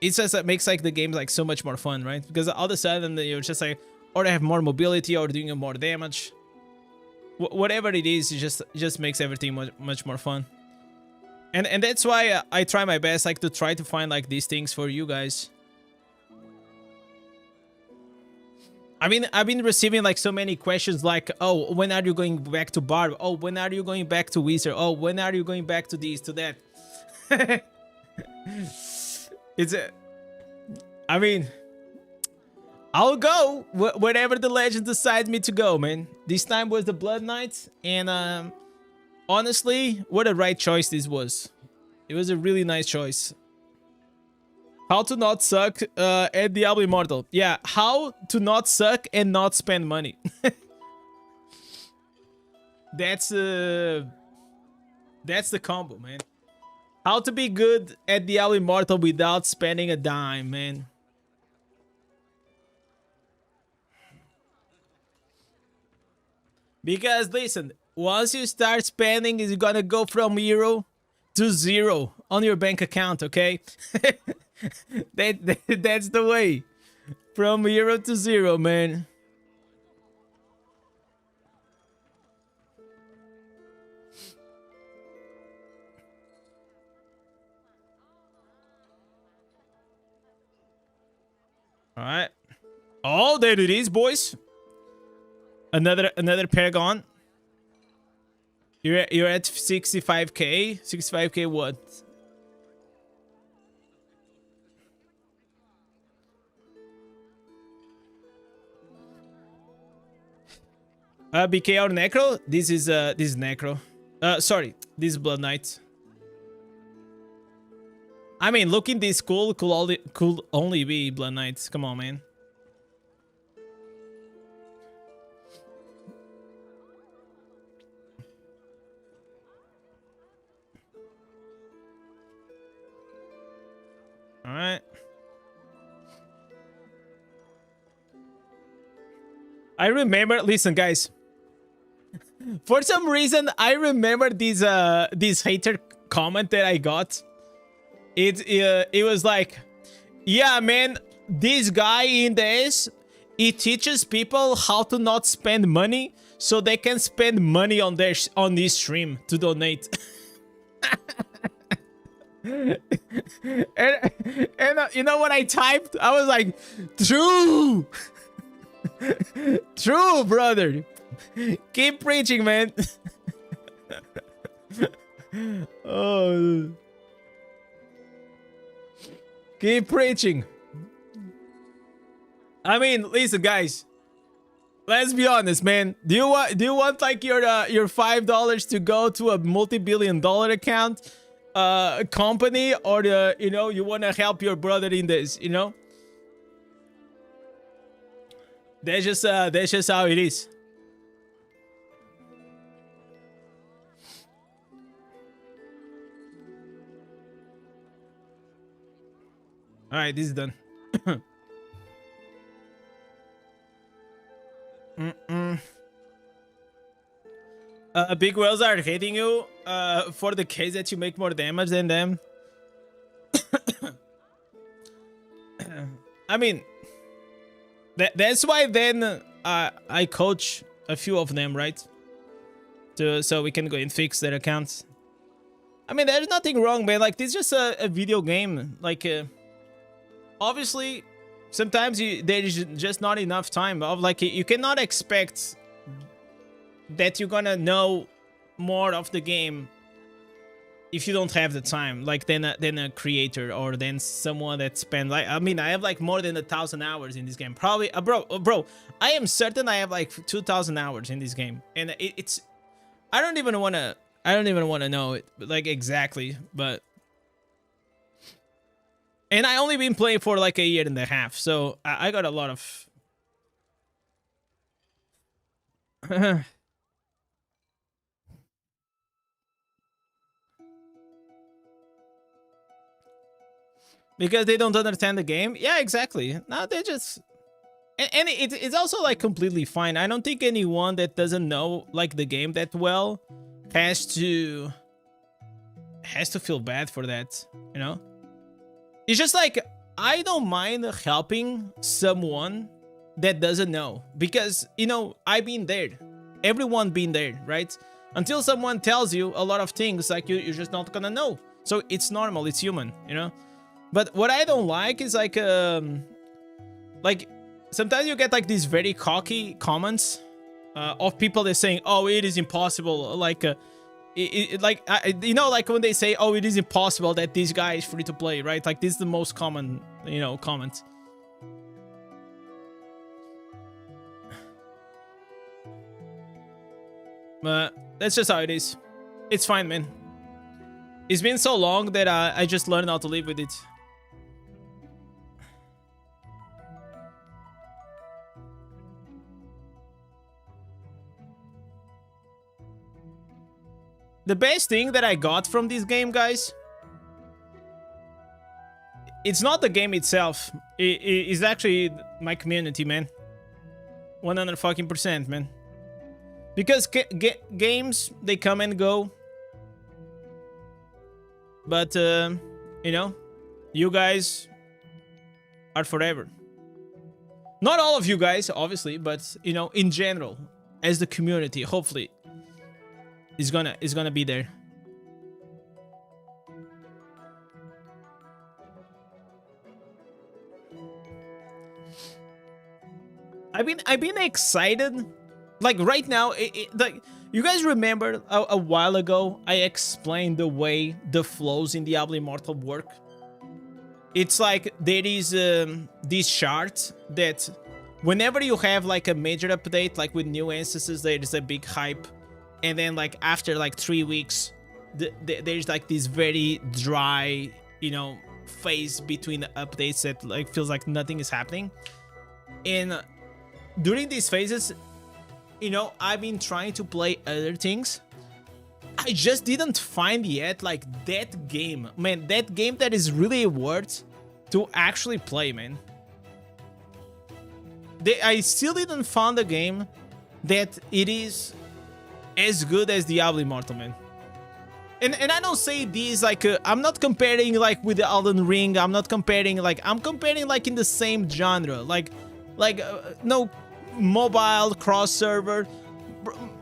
it just makes like the game like so much more fun, right? Because all of a sudden you're just like, or they have more mobility or doing more damage. Whatever it is, it just makes everything much more fun. And that's why I try my best like to try to find like these things for you guys. I've been receiving like so many questions like, oh, when are you going back to Barb? Oh, when are you going back to Wizard? Oh, when are you going back to this, to that? I mean, I'll go wherever the legend decides me to go, man. This time was the Blood Knight, and honestly, what a right choice this was. It was a really nice choice. How to not suck at Diablo Immortal. Yeah, how to not suck and not spend money. That's the combo, man. How to be good at Diablo Immortal without spending a dime, man. Because listen, once you start spending, it's gonna go from 0 to 0 on your bank account, okay? That's the way. From 0 to 0, man. All right. Oh, there it is, boys. Another Paragon. You're at 65k. 65k what? BK or Necro? This is Necro. Sorry, this is Blood Knight. I mean, looking this cool could only be Blood Knight. Come on, man. All right. I remember. Listen, guys. For some reason, I remember this hater comment that I got. It was like, yeah, man, this guy Indez, he teaches people how to not spend money so they can spend money on this stream to donate. and you know what I typed? I was like, true. True, brother. Keep preaching, man. Oh. Keep preaching. I mean, listen, guys. Let's be honest, man. Do you want like your $5 to go to a multi-billion-dollar account, company, or you know, you want to help your brother in this, you know? That's just how it is. All right, this is done. Big whales are hating you for the case that you make more damage than them. I mean, that's why then I coach a few of them, right? So we can go and fix their accounts. I mean, there's nothing wrong, man. Like, this is just a video game. Like, obviously, sometimes there is just not enough time. Like, you cannot expect that you're gonna know more of the game if you don't have the time, like then a creator or then someone that spend like, I mean, I have like more than 1,000 hours in this game. Probably, bro, I am certain I have like 2,000 hours in this game, and it's I don't even want to know it like exactly, but and I only been playing for like a year and a half, so I got a lot of because they don't understand the game. Yeah, exactly. No, they just and it's also like completely fine. I don't think anyone that doesn't know like the game that well has to feel bad for that, you know? It's just like I don't mind helping someone that doesn't know, because you know, I've been there. Everyone been there, right? Until someone tells you a lot of things, like you're just not gonna know. So it's normal, it's human, you know? But what I don't like is like sometimes you get like these very cocky comments of people that saying, "Oh, it is impossible." Like, you know, like when they say, "Oh, it is impossible that this guy is free to play," right? Like this is the most common, you know, comment. But that's just how it is. It's fine, man. It's been so long that I just learned how to live with it. The best thing that I got from this game, guys, it's not the game itself. It's actually my community, man. 100%, man. Because games, they come and go. But, you know, you guys are forever. Not all of you guys, obviously, but, you know, in general, as the community, hopefully, is gonna be there. I've been excited. Like right now, like you guys remember a while ago I explained the way the flows in Diablo Immortal work. It's like there is this chart that whenever you have like a major update, like with new instances, there is a big hype. And then like after like 3 weeks, there's like this very dry, you know, phase between the updates that like feels like nothing is happening. And during these phases, you know, I've been trying to play other things. I just didn't find yet like that game, man, that game that is really worth to actually play, man. I still didn't find a game that it is as good as Diablo Immortal, man. And I don't say this like I'm not comparing like with the Elden Ring. I'm not comparing like I'm comparing like in the same genre, like no mobile cross server.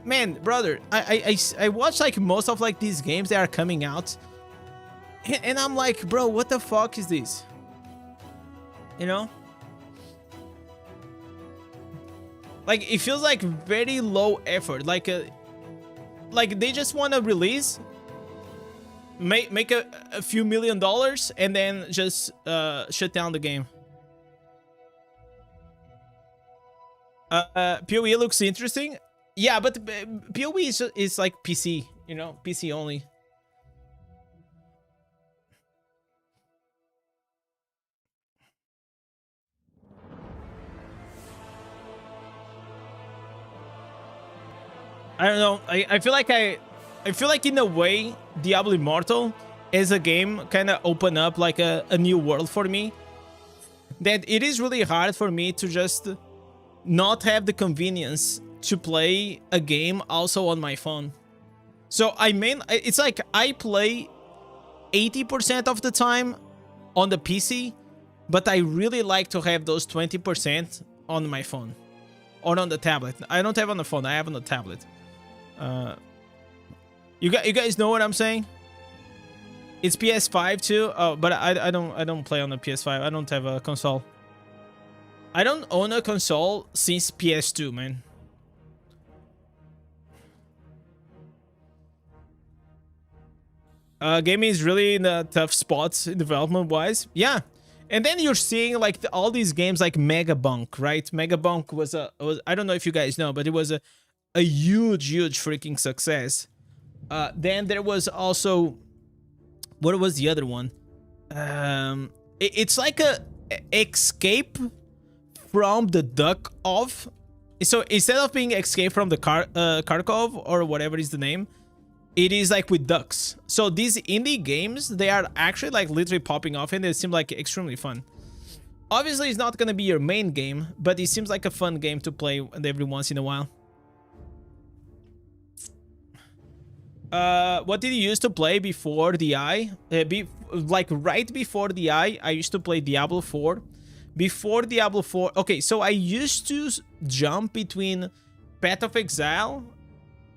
Man, brother, I watch like most of like these games that are coming out, and I'm like, bro, what the fuck is this? You know, like it feels like very low effort, like they just want to release, make a few $1 million and then just shut down the game. PoE looks interesting. Yeah, but PoE is like PC, you know, PC only. I don't know. I feel like in a way Diablo Immortal as a game kind of opened up like a new world for me, that it is really hard for me to just not have the convenience to play a game also on my phone. So I mean, it's like I play 80% of the time on the PC, but I really like to have those 20% on my phone or on the tablet. I don't have on the phone, I have on the tablet. You guys know what I'm saying? It's PS5 too. Oh, but I don't play on the PS5. I don't have a console. I don't own a console since PS2, man. Game is really in a tough spot development wise. Yeah. And then you're seeing like all these games like Megabunk, right? Megabunk was I don't know if you guys know, but it was a huge freaking success. Then there was also, what was the other one? It's like a escape from the duck of. So instead of being escape from the Kharkov or whatever is the name, it is like with ducks. So these indie games, they are actually like literally popping off and they seem like extremely fun. Obviously, it's not gonna be your main game, but it seems like a fun game to play every once in a while. What did you used to play before the I? Like right before the I used to play Diablo 4. Before Diablo 4, okay, so I used to jump between Path of Exile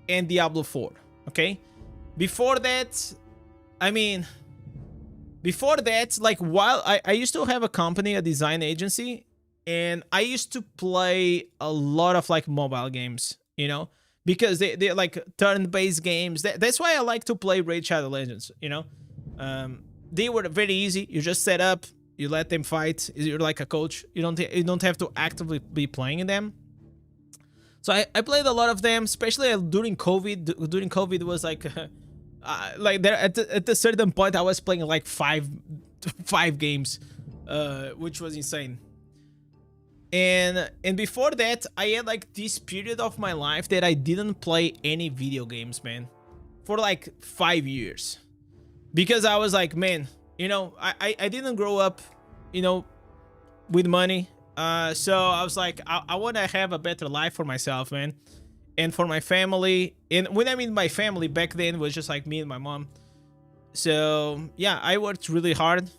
and Diablo 4, okay? Before that, I mean, before that, like while I used to have a company, a design agency, and I used to play a lot of like mobile games, you know? Because they're like turn-based games. That's why I like to play Raid Shadow Legends, you know? They were very easy. You just set up, you let them fight. You're like a coach. You don't have to actively be playing in them. So I played a lot of them, especially during COVID. During COVID, it was like there at a certain point I was playing like five games, which was insane. And before that, I had like this period of my life that I didn't play any video games, man, for like 5 years, because I was like, man, you know, I didn't grow up, you know, with money. So I was like, I want to have a better life for myself, man, and for my family. And when I mean my family, back then it was just like me and my mom. So yeah, I worked really hard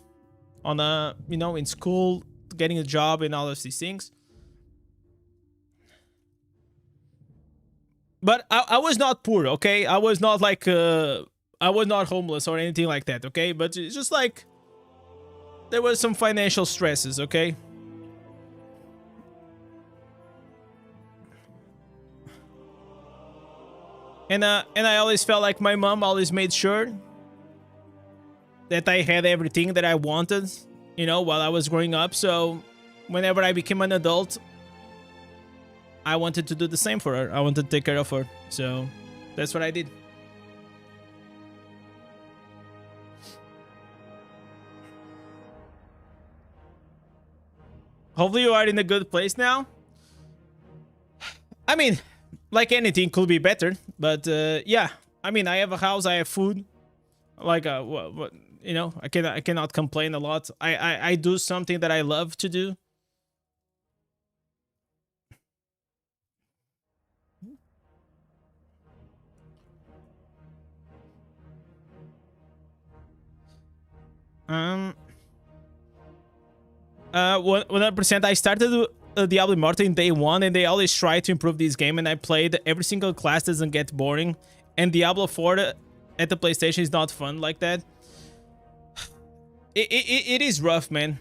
on you know, in school, getting a job and all of these things. But I was not poor, okay? I was not like I was not homeless or anything like that, okay? But it's just like there was some financial stresses, okay? And I always felt like my mom always made sure that I had everything that I wanted, you know, while I was growing up. So whenever I became an adult, I wanted to do the same for her. I wanted to take care of her. So that's what I did. Hopefully you are in a good place now. I mean, like anything could be better, but yeah. I mean, I have a house, I have food. Like what you know, I cannot complain a lot. I do something that I love to do. Um 100%. I started Diablo Immortal in day 1, and they always try to improve this game, and I played every single class doesn't get boring, and Diablo 4 at the PlayStation is not fun like that. It is rough, man.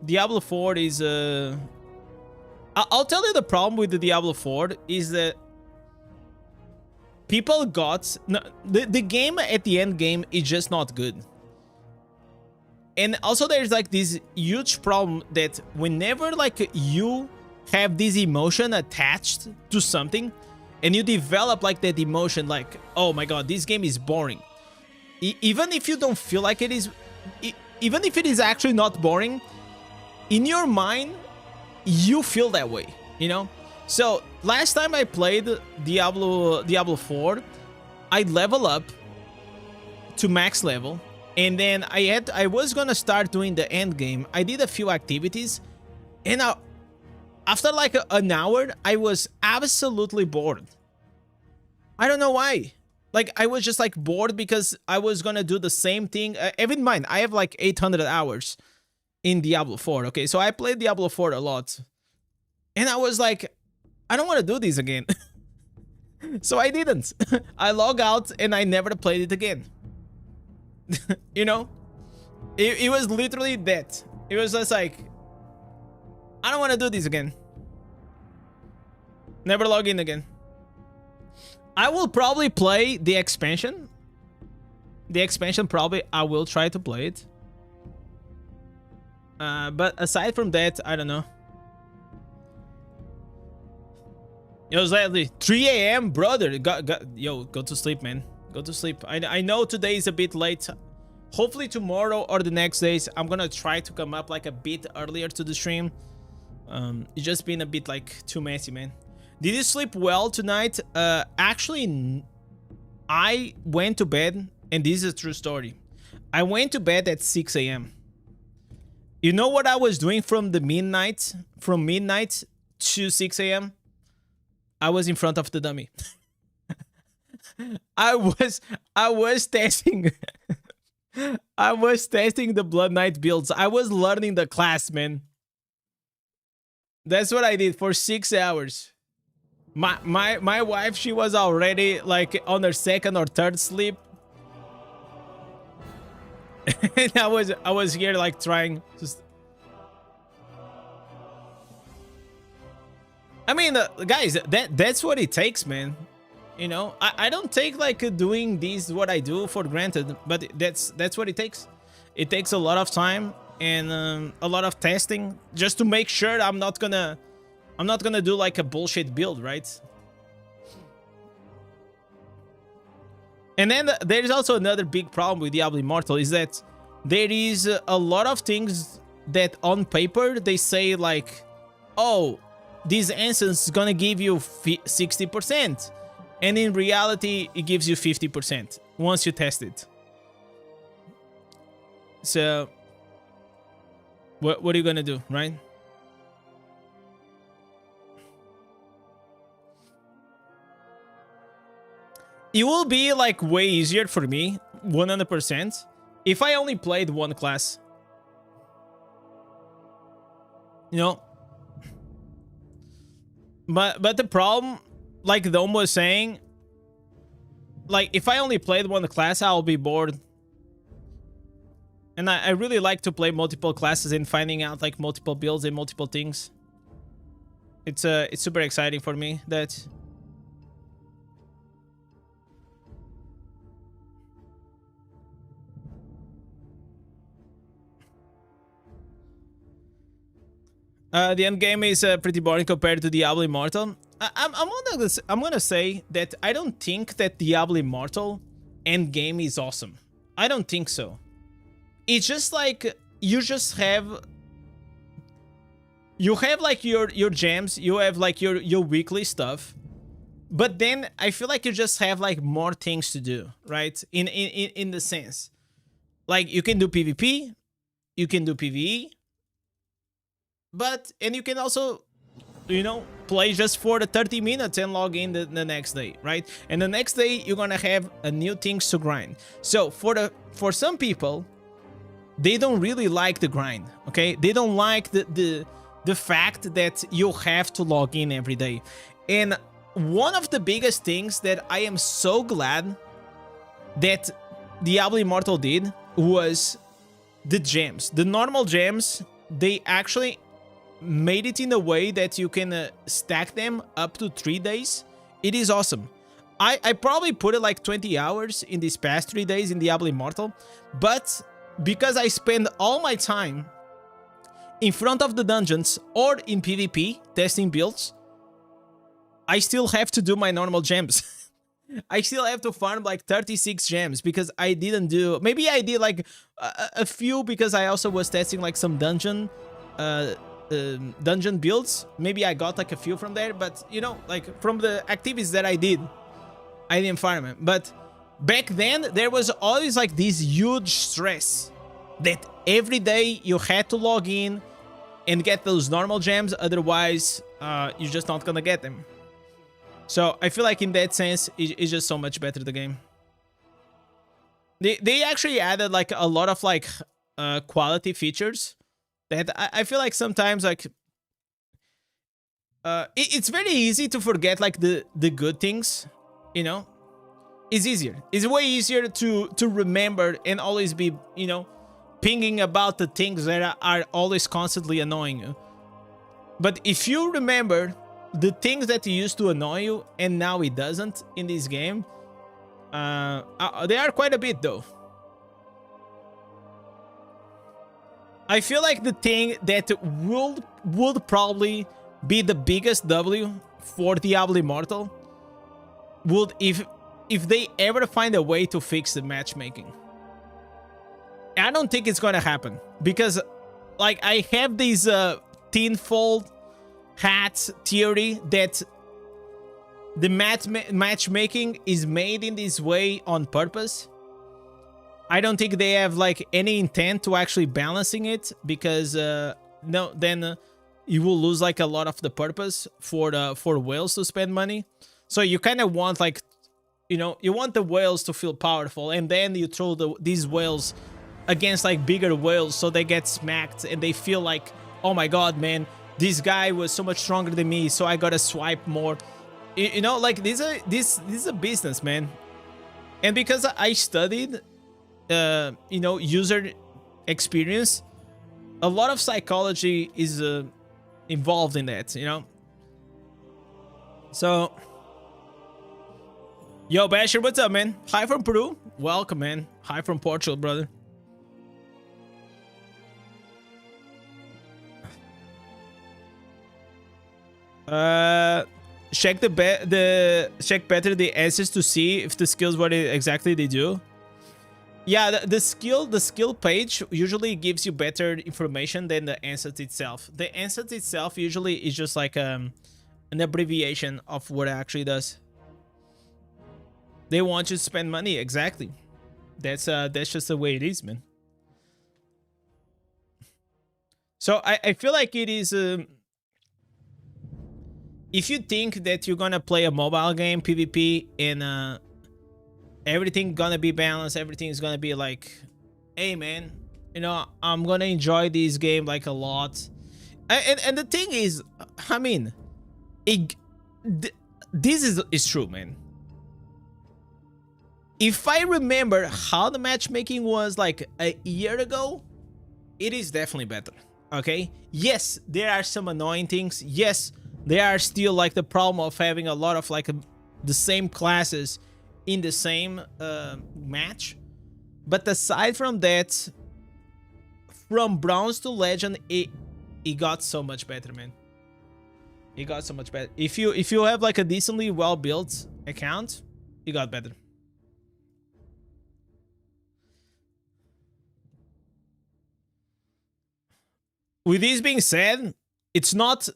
Diablo 4 is I'll tell you the problem with the Diablo 4 is that people got the game at the end game is just not good. And also there's like this huge problem that whenever like you have this emotion attached to something and you develop like that emotion, like, oh my god, this game is boring. Even if you don't feel like it is, even if it is actually not boring, in your mind, you feel that way, you know? So last time I played Diablo 4, I level up to max level. And then I was gonna start doing the end game. I did a few activities, and after like an hour, I was absolutely bored. I don't know why. Like, I was just like bored because I was gonna do the same thing. Have in mind, I have like 800 hours in Diablo 4. Okay, so I played Diablo 4 a lot, and I was like, I don't want to do this again. So I didn't. I log out and I never played it again. You know, it was literally that. It was just like, I don't want to do this again. Never log in again. I will probably play the expansion The expansion, probably I will try to play it. But aside from that, I don't know. Yo, Zedley, 3 a.m. brother. Yo, go to sleep, man. Go to sleep. I know today is a bit late. Hopefully tomorrow or the next days, I'm gonna try to come up like a bit earlier to the stream. It's just been a bit like too messy, man. Did you sleep well tonight? Actually, I went to bed, and this is a true story. I went to bed at 6 a.m. You know what I was doing from midnight to 6 a.m.? I was in front of the dummy. I was testing I was testing the Blood Knight builds. I was learning the class, man. That's what I did for 6 hours. My wife, she was already like on her second or third sleep. And I was here like trying just. I mean, guys, that's what it takes, man. You know, I don't take like doing this what I do for granted, but that's what it takes. It takes a lot of time and a lot of testing just to make sure I'm not gonna do like a bullshit build, right? And then there's also another big problem with Diablo Immortal is that there is a lot of things that on paper they say like, oh, this instance is gonna give you 60%. And in reality, it gives you 50% once you test it. So, what are you gonna do, right? It will be like way easier for me, 100%, if I only played one class. You know? But the problem, like Dome was saying, like if I only played one class, I'll be bored. And I really like to play multiple classes and finding out like multiple builds and multiple things. It's super exciting for me that. The end game is pretty boring compared to Diablo Immortal. I'm gonna say that I don't think that Diablo Immortal end game is awesome. I don't think so. It's just like you have like your gems, you have like your weekly stuff, but then I feel like you just have like more things to do, right? In the sense, like you can do PvP, you can do PvE. And you can also, you know, play just for the 30 minutes and log in the next day, right? And the next day you're gonna have a new things to grind. So for some people, they don't really like the grind, okay? They don't like the fact that you have to log in every day. And one of the biggest things that I am so glad that Diablo Immortal did was the gems. The normal gems, they actually made it in a way that you can stack them up to 3 days. It is awesome. I probably put it like 20 hours in these past 3 days in Diablo Immortal, but because I spend all my time in front of the dungeons or in PvP testing builds, I still have to do my normal gems. I still have to farm like 36 gems because I didn't do... Maybe I did like a few because I also was testing like some dungeon builds. Maybe I got like a few from there, but you know, like from the activities that I did, I didn't farm it. But back then there was always like this huge stress that every day you had to log in and get those normal gems, otherwise you're just not gonna get them. So I feel like in that sense it's just so much better, the game. They actually added like a lot of like quality features that I feel like sometimes like it's very easy to forget like the good things, you know. It's easier. It's way easier to remember and always be, you know, pinging about the things that are always constantly annoying you. But if you remember the things that used to annoy you and now it doesn't in this game, they are quite a bit though. I feel like the thing that would probably be the biggest W for Diablo Immortal would if they ever find a way to fix the matchmaking. I don't think it's gonna happen because, like, I have this tinfoil hat theory that the matchmaking is made in this way on purpose. I don't think they have like any intent to actually balancing it because no, then you will lose like a lot of the purpose for whales to spend money. So you kind of want, like, you know, you want the whales to feel powerful, and then you throw these whales against like bigger whales so they get smacked and they feel like, oh my god, man, this guy was so much stronger than me, so I gotta swipe more. You know, like this is a business, man. And because I studied you know, user experience, a lot of psychology is involved in that, you know. So, yo, Basher, what's up, man? Hi from Peru. Welcome, man. Hi from Portugal, brother. Check check better the answers to see if the skills what exactly they do. Yeah, the skill page usually gives you better information than the answers itself. The answers itself usually is just like an abbreviation of what it actually does. They want you to spend money, exactly. That's just the way it is, man. So I feel like it is if you think that you're gonna play a mobile game PvP and everything gonna be balanced, everything's gonna be like, hey man, you know, I'm gonna enjoy this game like a lot. And the thing is, I mean, this is true, man. If I remember how the matchmaking was like a year ago, it is definitely better. Okay, yes, there are some annoying things. Yes, there are still like the problem of having a lot of like the same classes in the same match. But aside from that, from bronze to legend, it got so much better, man. It got so much better. If you have like a decently well built account, it got better. With this being said, it's not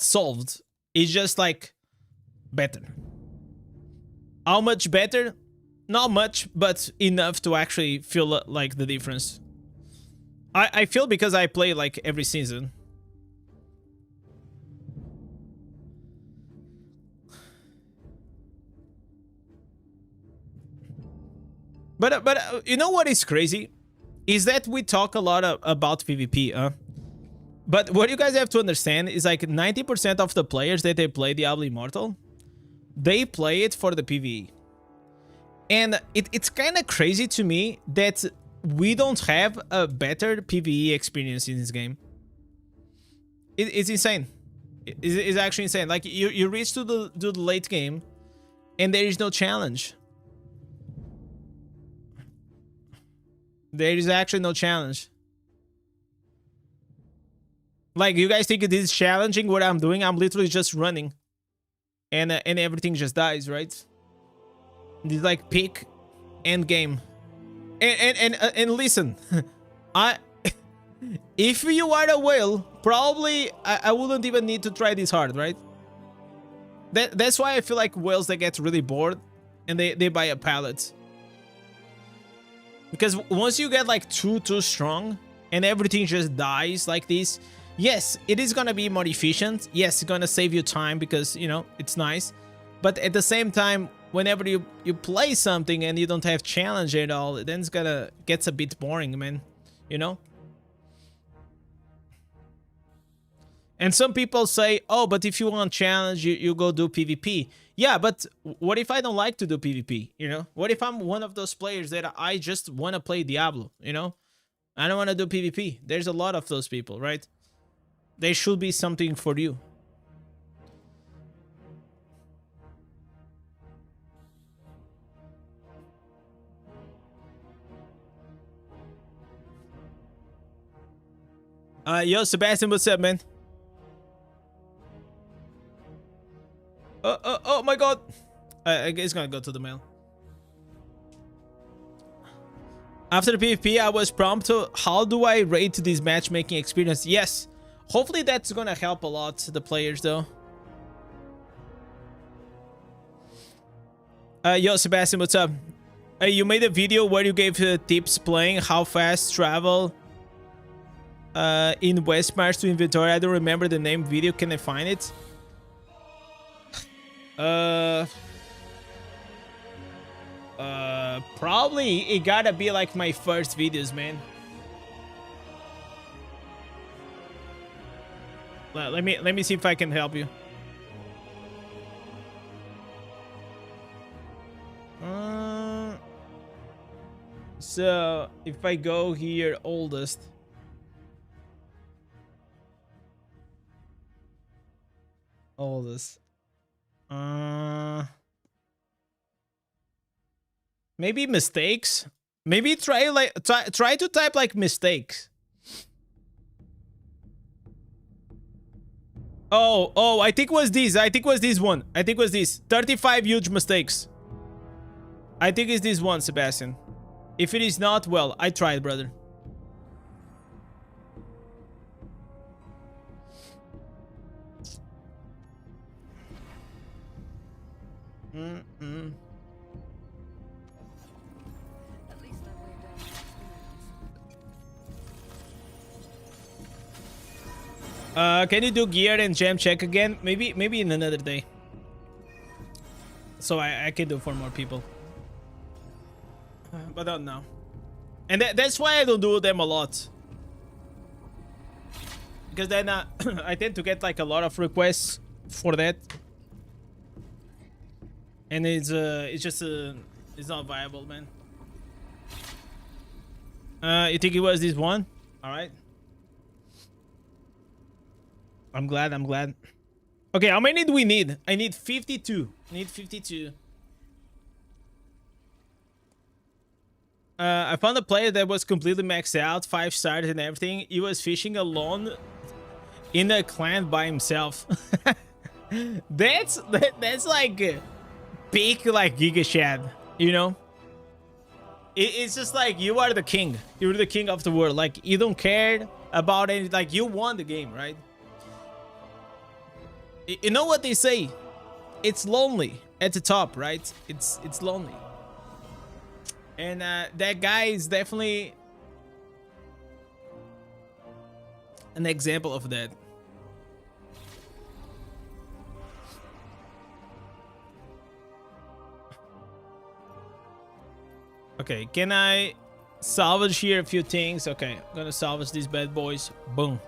solved. It's just like better. How much better? Not much, but enough to actually feel like the difference. I feel because I play like every season. But you know what is crazy? Is that we talk a lot about PvP, but what you guys have to understand is like 90% of the players that they play Diablo Immortal, they play it for the PvE. And it's kind of crazy to me that we don't have a better PvE experience in this game. It's insane. It's actually insane. Like you reach to the late game and there is no challenge. There is actually no challenge. Like, you guys think it is challenging what I'm doing? I'm literally just running. And everything just dies, right? It's like peak end game. And listen, if you are a whale, probably I wouldn't even need to try this hard, right? That's why I feel like whales, they get really bored and they buy a pallet. Because once you get like too strong and everything just dies like this, yes, it is gonna be more efficient. Yes, it's gonna save you time because, you know, it's nice. But at the same time, whenever you play something and you don't have challenge at all, then it's gets a bit boring, man. You know? And some people say, oh, but if you want challenge, you go do PvP. Yeah, but what if I don't like to do PvP, you know? What if I'm one of those players that I just want to play Diablo, you know? I don't want to do PvP. There's a lot of those people, right? There should be something for you. Yo, Sebastian, what's up, man? Oh my god. It's gonna go to the mail. After the PvP, I was prompted, how do I rate this matchmaking experience? Yes. Hopefully that's gonna help a lot the players, though. Yo, Sebastian, what's up? You made a video where you gave tips playing how fast travel in West March to inventory. I don't remember the name video. Can I find it? Probably it gotta be like my first videos, man. Let me see if I can help you. So if I go here, oldest. Maybe mistakes. Maybe try to type like mistakes. Oh, I think it was this. I think it was this one. I think it was this. 35 huge mistakes. I think it's this one, Sebastian. If it is not, well, I tried, brother. At least I weighed down experience. Can you do gear and gem check again? Maybe in another day. So I can do for more people. But not now. And that's why I don't do them a lot. Because then I tend to get like a lot of requests for that. And it's just it's not viable, man. You think it was this one? All right. I'm glad. Okay, how many do we need? I need 52. I need 52. I found a player that was completely maxed out, 5 stars and everything. He was fishing alone in a clan by himself. that's like peak like Giga Shad, you know? It's just like you are the king. You're the king of the world. Like you don't care about any. Like you won the game, right? You know what they say? It's lonely at the top, right? It's lonely. And that guy is definitely an example of that. Okay, can I salvage here a few things? Okay, I'm gonna salvage these bad boys. Boom.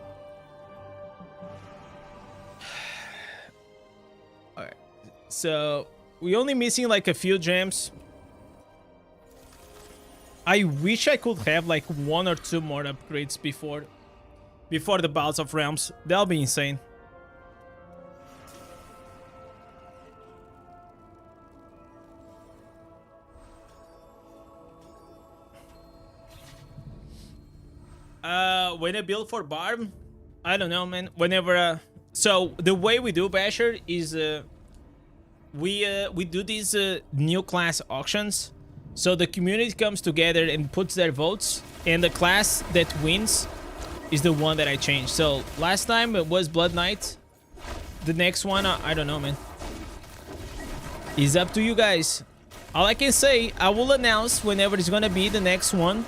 Alright, so we only missing like a few gems. I wish I could have like 1 or 2 more upgrades before the Balls of Realms. That'll be insane. When I build for Barb, I don't know, man. Whenever so the way we do Basher is we do these new class auctions. So the community comes together and puts their votes, and the class that wins is the one that I change. So last time it was Blood Knight. The next one, I don't know, man. It's up to you guys. All I can say, I will announce whenever it's gonna be the next one.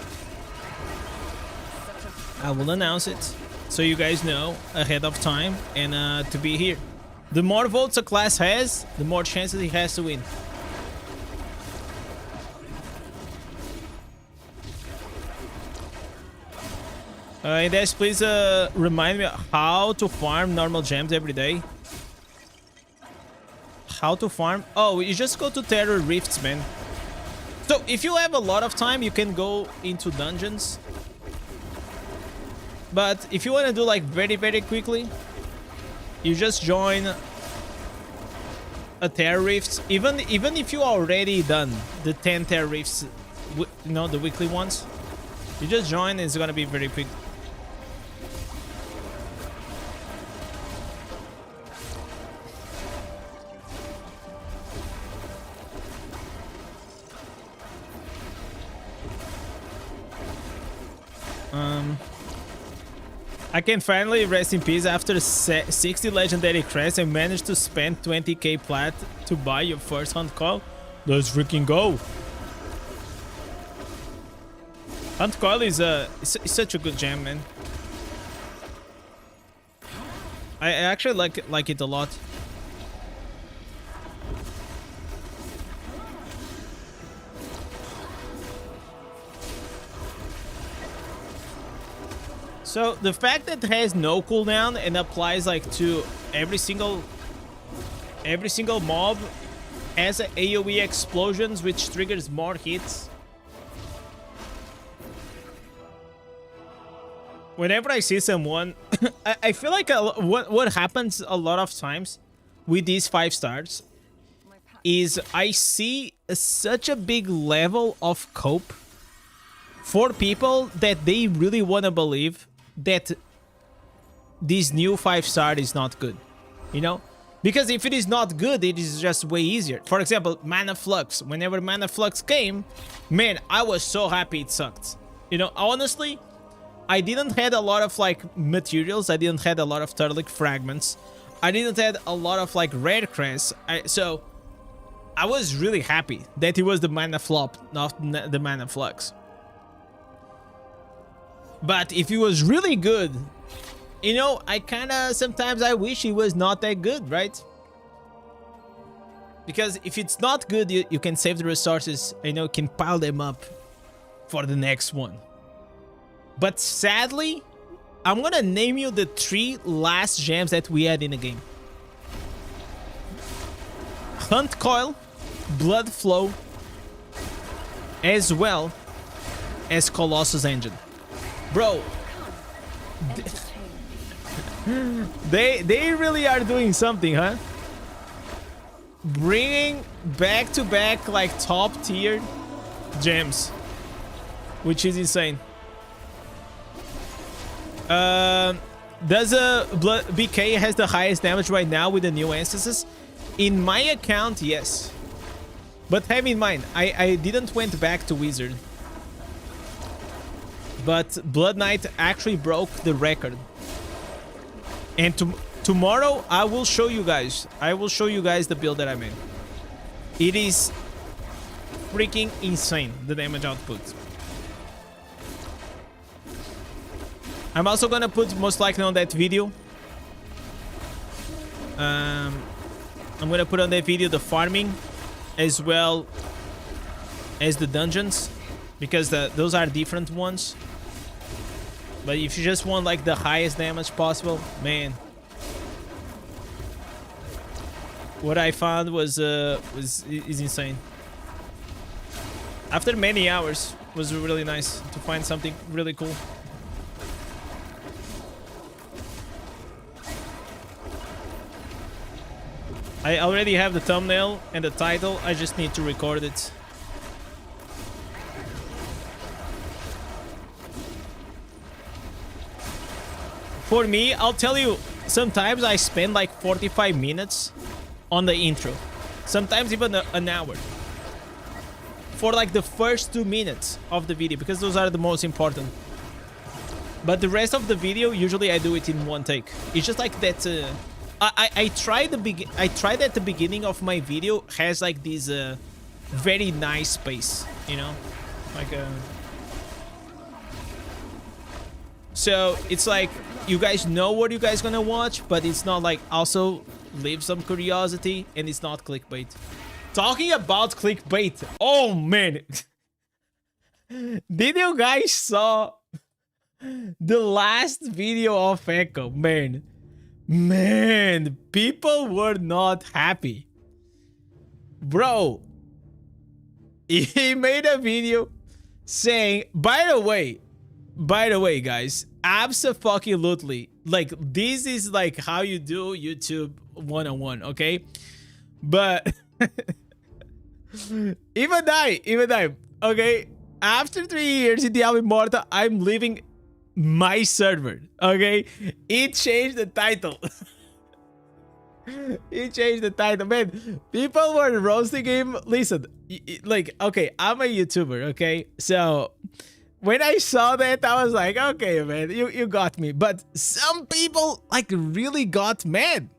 I will announce it so you guys know ahead of time and to be here. The more votes a class has, the more chances he has to win. Indez, please remind me how to farm normal gems every day. How to farm? Oh, you just go to Terror Rifts, man. So if you have a lot of time, you can go into dungeons. But if you want to do like very, very quickly, you just join a Terror Rifts. Even if you already done the 10 Terror Rifts, you know, the weekly ones, you just join and it's gonna be very quick. I can finally rest in peace after 60 legendary crests and managed to spend 20k plat to buy your first hunt coil. Let's freaking go. Hunt coil is such a good gem, man. I actually like it a lot. So the fact that it has no cooldown and applies like to every single mob has a AoE explosions which triggers more hits. Whenever I see someone, I feel like what happens a lot of times with these 5 stars is I see such a big level of cope for people that they really want to believe that this new 5-star is not good, you know? Because if it is not good, it is just way easier. For example, Mana Flux. Whenever Mana Flux came, man, I was so happy it sucked. You know, honestly, I didn't had a lot of like materials. I didn't had a lot of Turtleic fragments. I didn't had a lot of like rare crests. So I was really happy that it was the Mana Flop, not the Mana Flux. But if it was really good, you know, I kind of sometimes I wish it was not that good, right? Because if it's not good, you can save the resources, you know, can pile them up for the next one. But sadly, I'm gonna name you the 3 last gems that we had in the game. Hunt Coil, Blood Flow, as well as Colossus Engine. Bro, they really are doing something, huh? Bringing back-to-back like top-tier gems, which is insane. Does BK has the highest damage right now with the new instances? In my account, yes. But have in mind, I didn't went back to Wizard. But Blood Knight actually broke the record. And tomorrow I will show you guys. I will show you guys the build that I made. It is freaking insane, the damage output. I'm also gonna put most likely on that video. I'm gonna put on that video the farming as well as the dungeons, because those are different ones. But if you just want like the highest damage possible, man, what I found is insane. After many hours, it was really nice to find something really cool. I already have the thumbnail and the title. I just need to record it. For me, I'll tell you, sometimes I spend like 45 minutes on the intro. Sometimes even an hour. For like the first 2 minutes of the video, because those are the most important. But the rest of the video, usually I do it in one take. It's just like that... I tried at the beginning of my video has like this very nice space, you know? Like so it's like you guys know what you guys gonna watch, but it's not like also leave some curiosity, and it's not clickbait. Talking about clickbait, oh man. Did you guys saw the last video of Echo? Man, people were not happy. Bro, he made a video saying, by the way, guys, abso-fucking-lutely, like, this is like how you do YouTube 101, okay? But even I, okay? After 3 years in Diablo Immortal, I'm leaving my server, okay? It changed the title. He changed the title, man. People were roasting him. Listen, like, okay, I'm a YouTuber, okay? So when I saw that, I was like, okay, man, you got me. But some people like really got mad.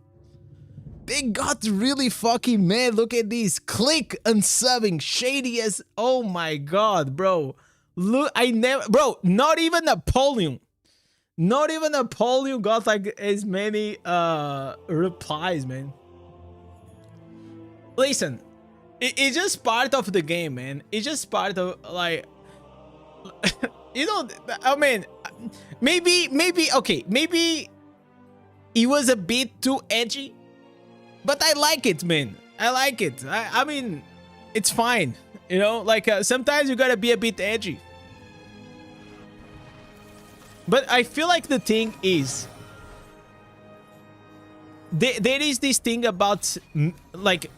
They got really fucking mad. Look at these. Click unsubbing. Shady as... Oh my god, bro. Look, I never... Bro, not even Napoleon. Not even Napoleon got like as many replies, man. Listen, it's just part of the game, man. It's just part of like... you know, I mean, maybe, okay, maybe it was a bit too edgy. But I like it, man. I like it. I mean, it's fine. You know, like sometimes you gotta be a bit edgy. But I feel like the thing is, there is this thing about like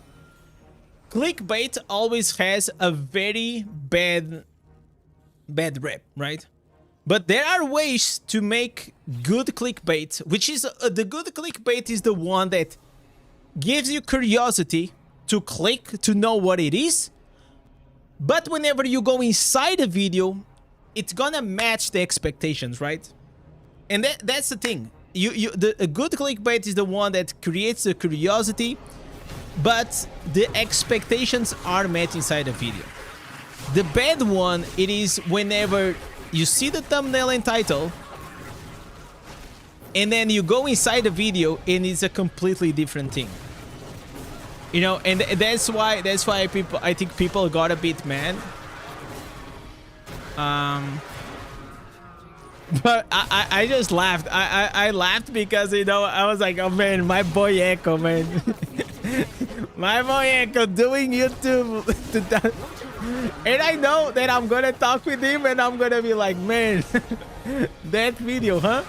clickbait always has a very bad rep, right? But there are ways to make good clickbait, which is the good clickbait is the one that gives you curiosity to click to know what it is, but whenever you go inside a video, it's gonna match the expectations, right? And that's the thing. A good clickbait is the one that creates the curiosity, but the expectations are met inside a video. The bad one, it is whenever you see the thumbnail and title, and then you go inside the video and it's a completely different thing. You know, and that's why people, I think people got a bit mad. But I just laughed. I laughed because, you know, I was like, oh man, my boy Echo, man. My boy Echo doing YouTube. And I know that I'm gonna talk with him and I'm gonna be like, man, that video, huh?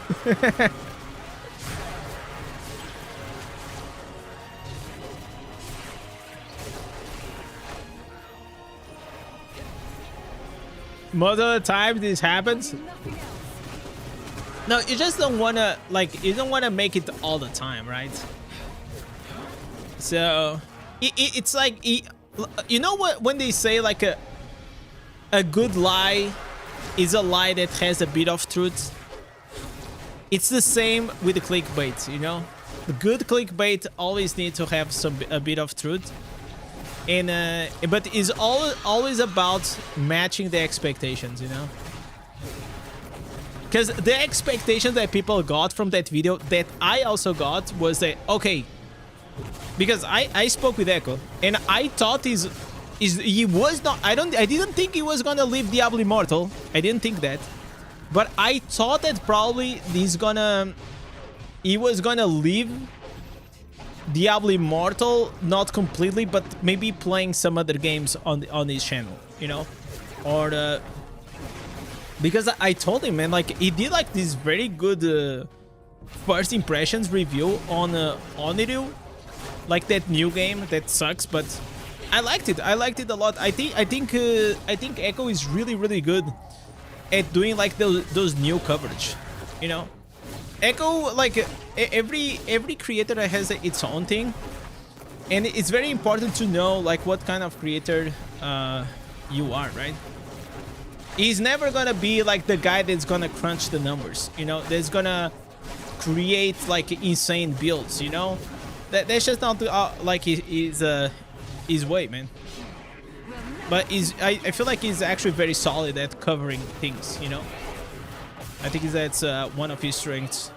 Most of the time this happens. No, you just don't wanna, like, you don't wanna make it all the time, right? So it's like, you know what, when they say like a good lie is a lie that has a bit of truth, it's the same with the clickbait, you know? The good clickbait always needs to have a bit of truth. And but it's always about matching the expectations, you know? Because the expectations that people got from that video, that I also got, was that, okay, because I spoke with Echo and I thought he was not, I didn't think he was gonna leave Diablo Immortal. I didn't think that, but I thought that probably he was gonna leave Diablo Immortal, not completely, but maybe playing some other games on his channel, you know, or because I told him, man, like he did like this very good first impressions review on Oniru, like that new game that sucks, but I liked it. I liked it a lot. I think Echo is really good at doing like those new coverage, you know. Echo, like every creator has its own thing, and it's very important to know like what kind of creator you are, right? He's never gonna be like the guy that's gonna crunch the numbers, you know, that's gonna create like insane builds, you know. That's just not like his way, man. But I feel like he's actually very solid at covering things, you know. I think that's one of his strengths.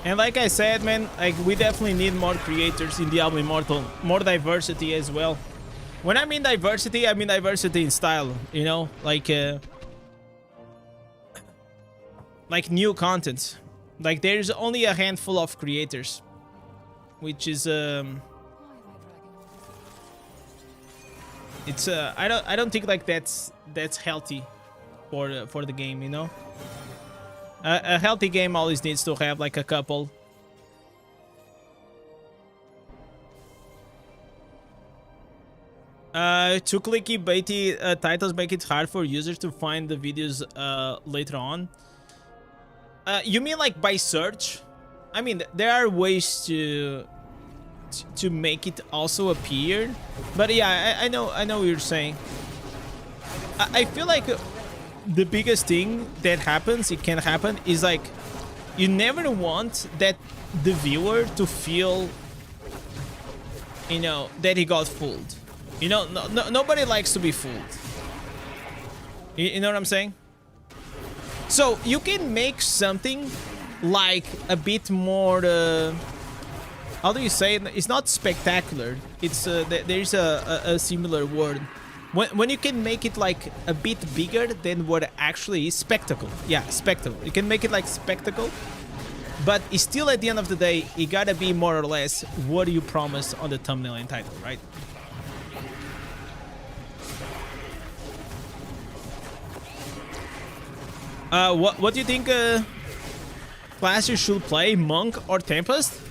And like I said, man, like we definitely need more creators in Diablo Immortal, more diversity as well. When I mean diversity in style, you know, like new content. Like there's only a handful of creators, which is it's I don't think like that's healthy for the game, you know. A healthy game always needs to have like a couple. Too clicky baity titles make it hard for users to find the videos later on. You mean like by search? I mean, there are ways to make it also appear, but yeah, I know what you're saying. I feel like the biggest thing that happens, it can happen, is like you never want that the viewer to feel, you know, that he got fooled. You know, nobody likes to be fooled. You know what I'm saying? So you can make something like a bit more, how do you say it? It's not spectacular. It's there's a similar word. When you can make it like a bit bigger than what actually is spectacle. Yeah, spectacle. You can make it like spectacle, but it's still at the end of the day, it gotta be more or less what you promised on the thumbnail and title, right? What do you think classes should play, Monk or Tempest?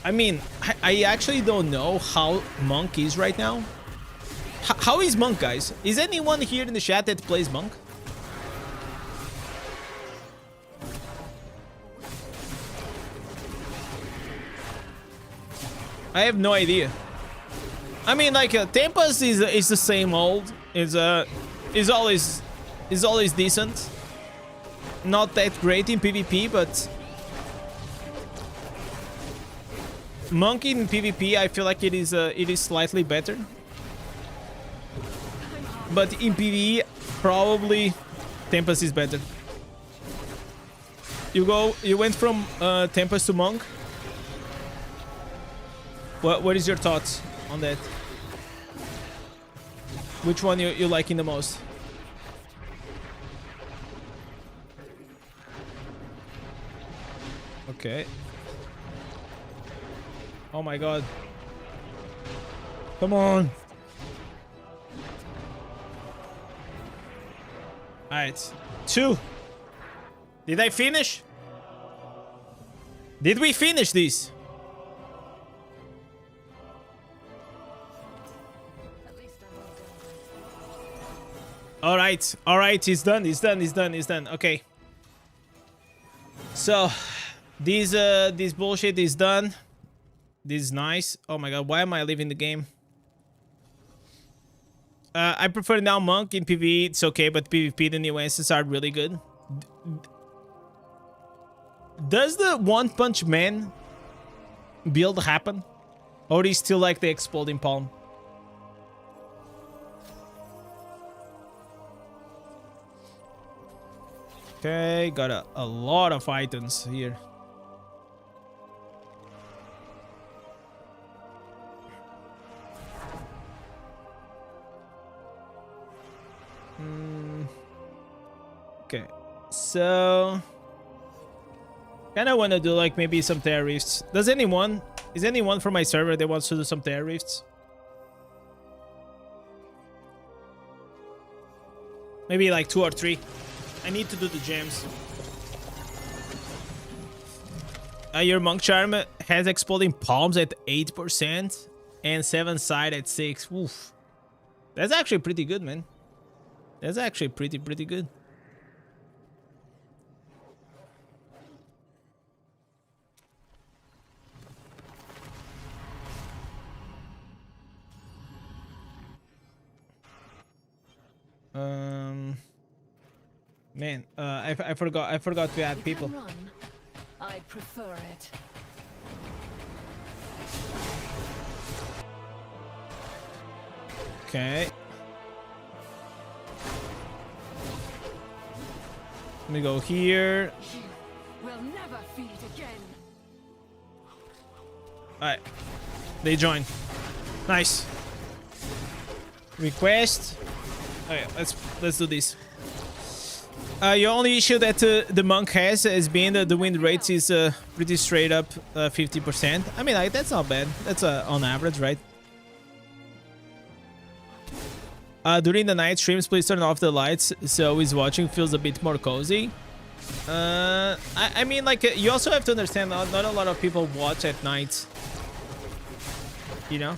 I mean, I actually don't know how Monk is right now. How is Monk, guys? Is anyone here in the chat that plays Monk? I have no idea. I mean, like, Tempest is the same old. Is always decent. Not that great in PvP, but Monk in PvP, I feel like it is slightly better. But in PvE, probably Tempest is better. You went from Tempest to Monk. What is your thoughts on that? Which one you liking the most? Okay. Oh my god. Come on. Alright. 2. Did I finish? Did we finish this? Alright. Alright, it's done. It's done. It's done. It's done. Okay. So, this bullshit is done. This is nice. Oh my god, why am I leaving the game? I prefer now Monk. In PvE, it's okay, but PvP, the nuances are really good. Does the One Punch Man build happen? Or is still like the Exploding Palm? Okay, got a lot of items here. Okay, so kind of want to do like maybe some Terra Rifts. Is anyone from my server that wants to do some Terra Rifts? Maybe like 2 or 3. I need to do the gems. Your Monk Charm has Exploding Palms at 8% and 7 side at 6. Oof. That's actually pretty good, man. That's actually pretty good. Man, I forgot to add people. I prefer it. Okay. Let me go here. We'll never feed again. Alright. They join. Nice. Request. Okay, let's do this. Your only issue that the Monk has been the win rates is pretty straight up 50%. I mean, like, that's not bad. That's on average, right? During the night streams, please turn off the lights so his watching feels a bit more cozy. I mean, like, you also have to understand not a lot of people watch at night. You know?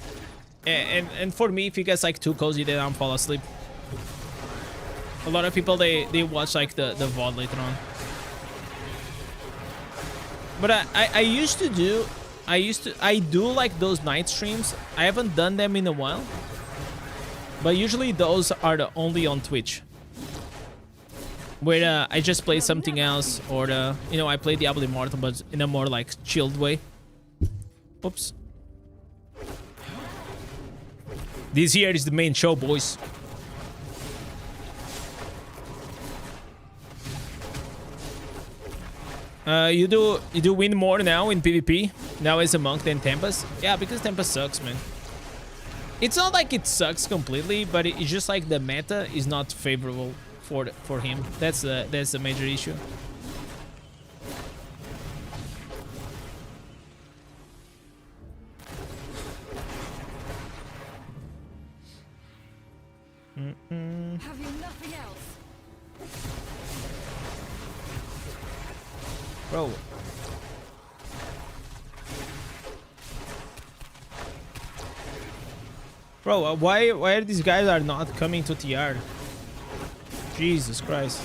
And for me, if it gets like too cozy, then I'll fall asleep. A lot of people they watch like the VOD later on. But I do like those night streams. I haven't done them in a while. But usually those are the only on Twitch. Where I just play something else, or you know, I play Diablo Immortal, but in a more like chilled way. Oops. This here is the main show, boys. You do win more now in PvP now as a monk than Tempest. Yeah, because Tempest sucks, man. It's not like it sucks completely, but it's just like the meta is not favorable for him. That's the major issue. Have you nothing else? Bro. Bro, why are these guys are not coming to TR? Jesus Christ.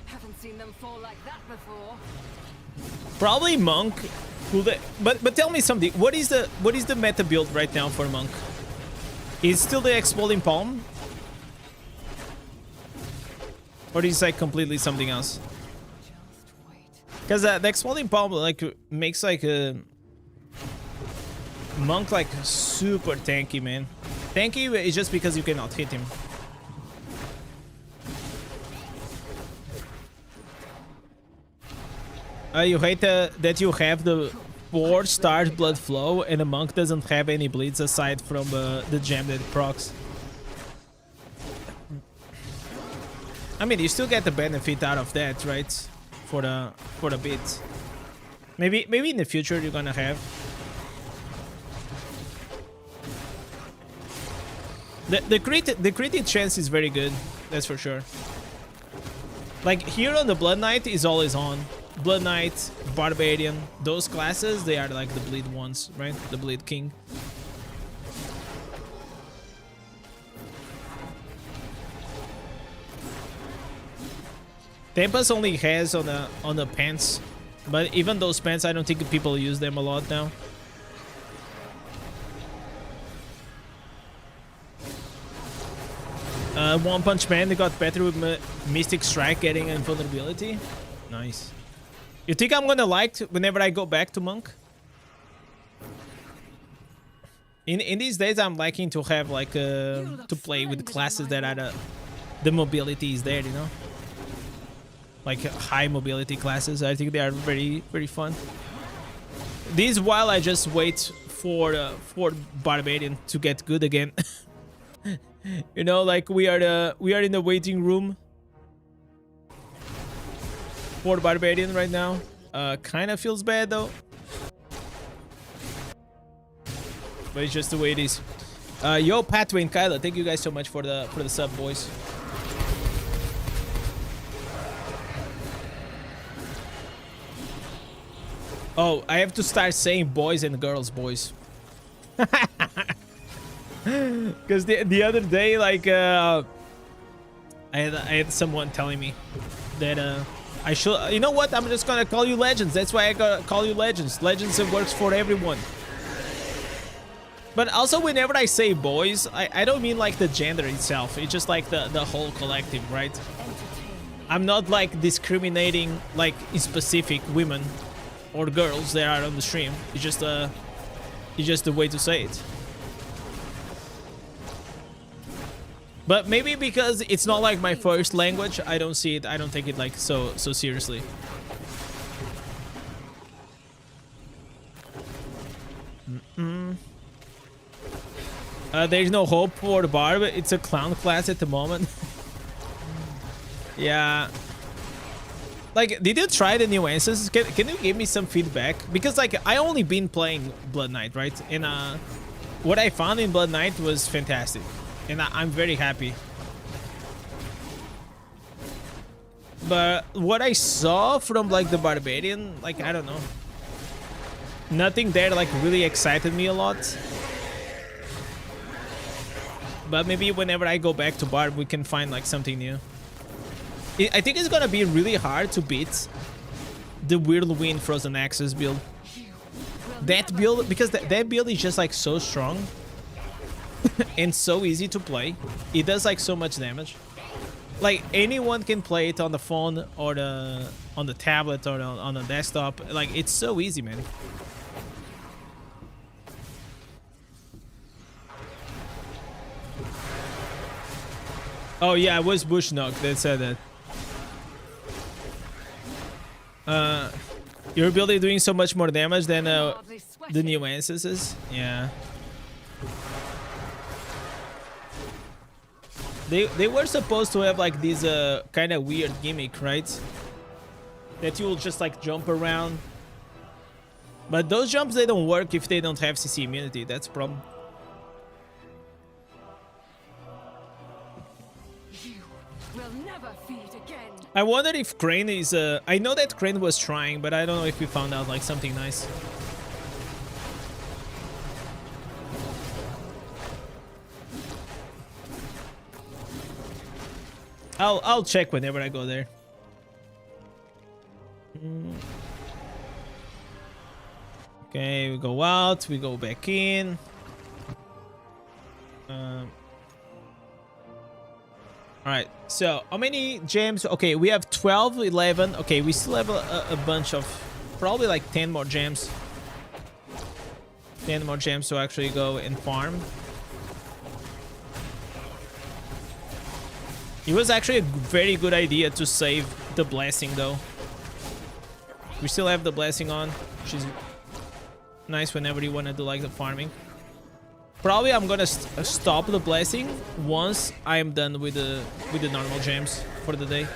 Haven't seen them fall like that before. Probably Monk. But tell me something. What is the meta build right now for Monk? Is it still the Exploding Palm? Or is it like completely something else? Because the Exploding Palm like makes like a Monk like super tanky, man. Tanky is just because you cannot hit him. You hate that you have the 4-star blood flow and the Monk doesn't have any bleeds aside from the gem that it procs. I mean, you still get the benefit out of that, right? For the bit. Maybe in the future you're gonna have. The crit chance is very good, that's for sure. Like here on the Blood Knight is always on. Blood Knight, Barbarian, those classes, they are like the bleed ones, right? The bleed king. Tempest only has on the pants, but even those pants, I don't think people use them a lot now. One Punch Man, they got better with Mystic Strike getting invulnerability. Nice. You think I'm gonna like whenever I go back to Monk? In these days, I'm liking to have like to play with classes that are the mobility is there, you know, like high mobility classes. I think they are very fun. This while I just wait for Barbarian to get good again. You know, like we are in the waiting room for Barbarian right now. Kind of feels bad though, but it's just the way it is. Yo, Pathway and Kyla, thank you guys so much for the sub, boys. Oh, I have to start saying boys and girls, boys. Because the other day, like, I had someone telling me that I should, you know what? I'm just gonna call you Legends. That's why I gotta call you Legends. Legends, it works for everyone. But also, whenever I say boys, I don't mean like the gender itself. It's just like the whole collective, right? I'm not like discriminating like specific women or girls that are on the stream. It's just the way to say it. But maybe because it's not like my first language, I don't see it. I don't take it like so seriously. There's no hope for the Barb. It's a clown class at the moment. Yeah. Like, did you try the new answers? Can you give me some feedback? Because like I only been playing Blood Knight, right? And what I found in Blood Knight was fantastic. And I'm very happy. But what I saw from like the Barbarian, like I don't know. Nothing there like really excited me a lot. But maybe whenever I go back to Barb, we can find like something new. I think it's gonna be really hard to beat the Whirlwind Frozen Axis build. That build, because that build is just like so strong and so easy to play. It does like so much damage. Like anyone can play it on the phone or on the tablet or on the desktop. Like it's so easy, man. Oh yeah, it was Bush Knock that said that. Your build is doing so much more damage than the new ancestors. Yeah. They were supposed to have like this kind of weird gimmick, right? That you will just like jump around. But those jumps, they don't work if they don't have CC immunity. That's a problem. Will never feed again. I wonder if Crane is I know that Crane was trying, but I don't know if we found out like something nice. I'll check whenever I go there. Okay, we go out, we go back in. Alright, so how many gems? Okay, we have 12, 11. Okay, we still have a bunch of, probably like 10 more gems. 10 more gems to actually go and farm. It was actually a very good idea to save the blessing though. We still have the blessing on, which is nice whenever you want to do like the farming. Probably I'm gonna stop the blessing once I am done with the normal gems for the day.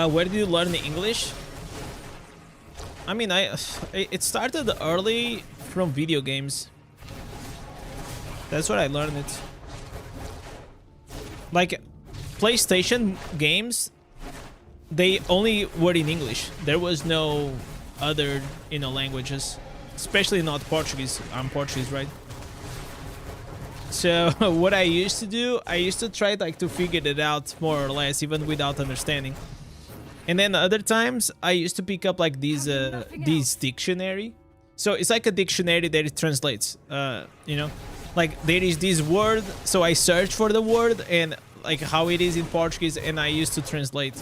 Where did you learn the English? I mean, it started early from video games. That's where I learned it. Like PlayStation games, they only were in English. There was no other, you know, languages, especially not Portuguese. I'm Portuguese, right? So what I used to do, I used to try like to figure it out more or less, even without understanding. And then other times I used to pick up like these dictionary. So it's like a dictionary that it translates, you know, like there is this word. So I search for the word and like how it is in Portuguese, and I used to translate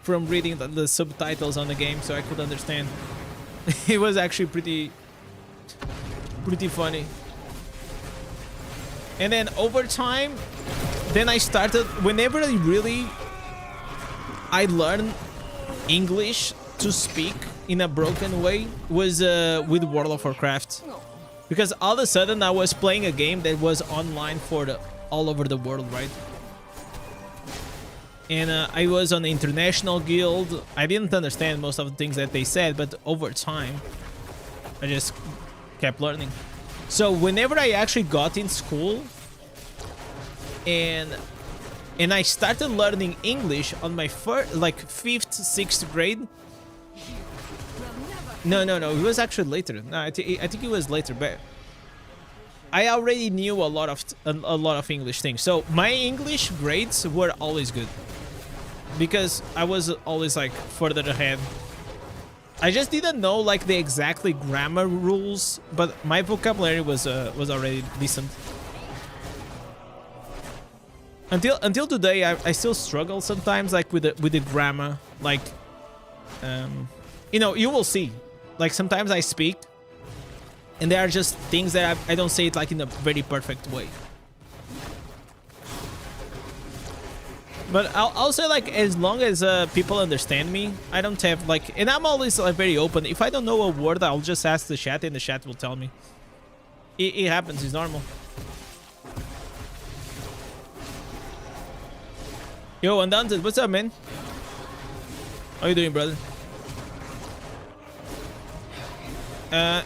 from reading the subtitles on the game so I could understand. It was actually pretty funny. And then over time, then I started, whenever I learned English to speak in a broken way was with World of Warcraft, because all of a sudden I was playing a game that was online for all over the world, right? And I was on the international guild. I didn't understand most of the things that they said, but over time I just kept learning. So whenever I actually got in school and I started learning English on my first, like 5th, 6th grade. No, it was actually later. No, I think it was later, but I already knew a lot of English things. So my English grades were always good because I was always like further ahead. I just didn't know like the exactly grammar rules, but my vocabulary was already decent. Until today, I still struggle sometimes, like with the grammar. Like, you know, you will see. Like sometimes I speak, and there are just things that I don't say it like in a very perfect way. But I'll say like as long as people understand me, I don't have like, and I'm always like very open. If I don't know a word, I'll just ask the chat, and the chat will tell me. It happens. It's normal. Yo, Undaunted, what's up, man? How you doing, brother?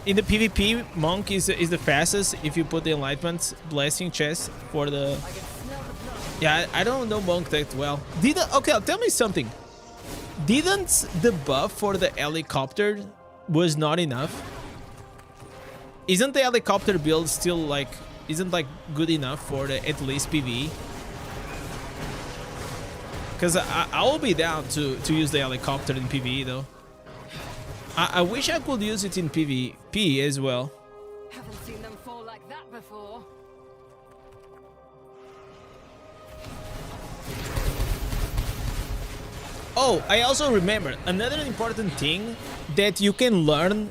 In the PvP, Monk is the fastest if you put the Enlightenment Blessing chest for the Yeah, I don't know Monk that well. Okay, tell me something. Didn't the buff for the helicopter was not enough? Isn't the helicopter build still like isn't like good enough for the at least PvE? Because I will be down to use the helicopter in PvE though. I wish I could use it in PvP as well. Haven't seen them fall like that before. Oh, I also remember another important thing that you can learn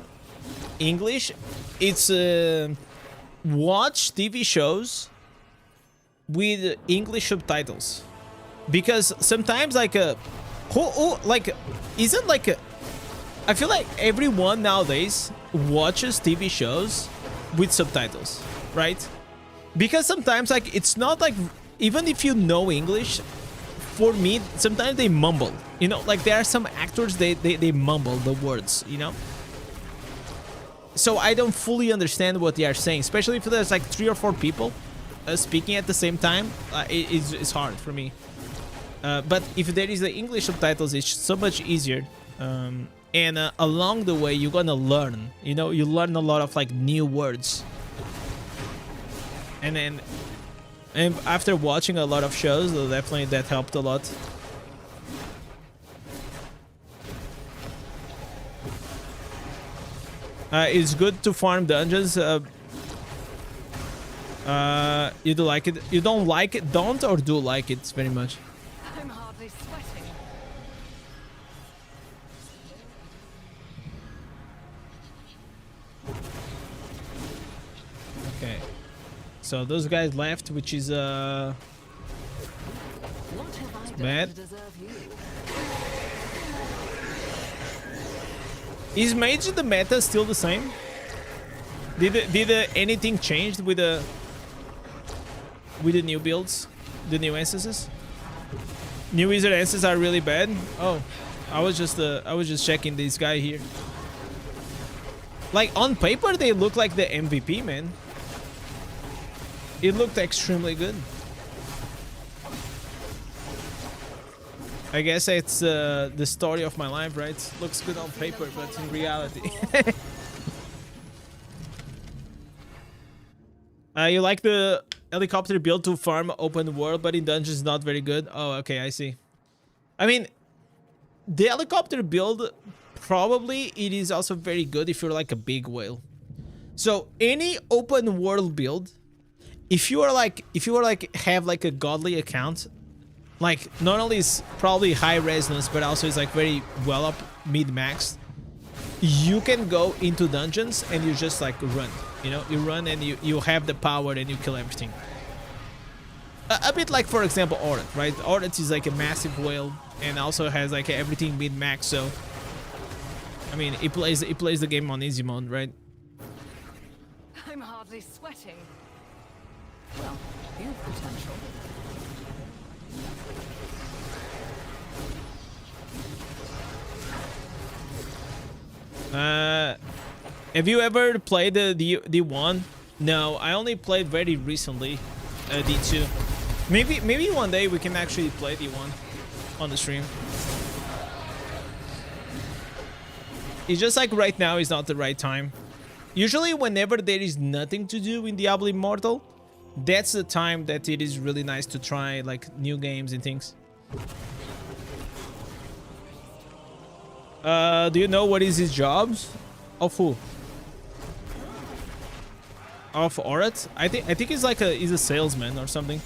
English. It's watch TV shows with English subtitles, because sometimes like isn't like I feel like everyone nowadays watches TV shows with subtitles, right? Because sometimes like it's not like even if you know English. For me, sometimes they mumble, you know, like there are some actors, they mumble the words, you know? So I don't fully understand what they are saying, especially if there's like 3 or 4 people speaking at the same time. It's hard for me. But if there is the English subtitles, it's so much easier. And along the way, you're gonna learn, you know, you learn a lot of like new words. And after watching a lot of shows, definitely that helped a lot. It's good to farm dungeons. You do like it? You don't like it? Don't or do like it very much? I'm hardly sweating. Okay. So those guys left, which is What have I done bad. to deserve you? Is Mage the meta still the same? Did anything changed with the new builds, the new instances? New wizard instances are really bad. Oh, I was just checking this guy here. Like on paper, they look like the MVP, man. It looked extremely good. I guess it's the story of my life, right? Looks good on paper, but in reality. You like the helicopter build to farm open world, but in dungeons not very good. Oh, okay, I see. I mean, the helicopter build, probably it is also very good if you're like a big whale. So any open world build, if you are like have like a godly account, like not only is probably high resonance, but also is like very well up mid maxed, you can go into dungeons and you just like run, you know, you run and you have the power and you kill everything. A bit like, for example, Oret, right? Oret is like a massive whale and also has like everything mid max, so I mean it plays the game on easy mode, right? I'm hardly sweating. Well, you have potential. Have you ever played the D1? No, I only played very recently D2. Maybe one day we can actually play D1 on the stream. It's just like right now is not the right time. Usually whenever there is nothing to do in Diablo Immortal, that's the time that it is really nice to try like new games and things. Do you know what is his jobs? Of who? Of Oret? I think he's like he's a salesman or something.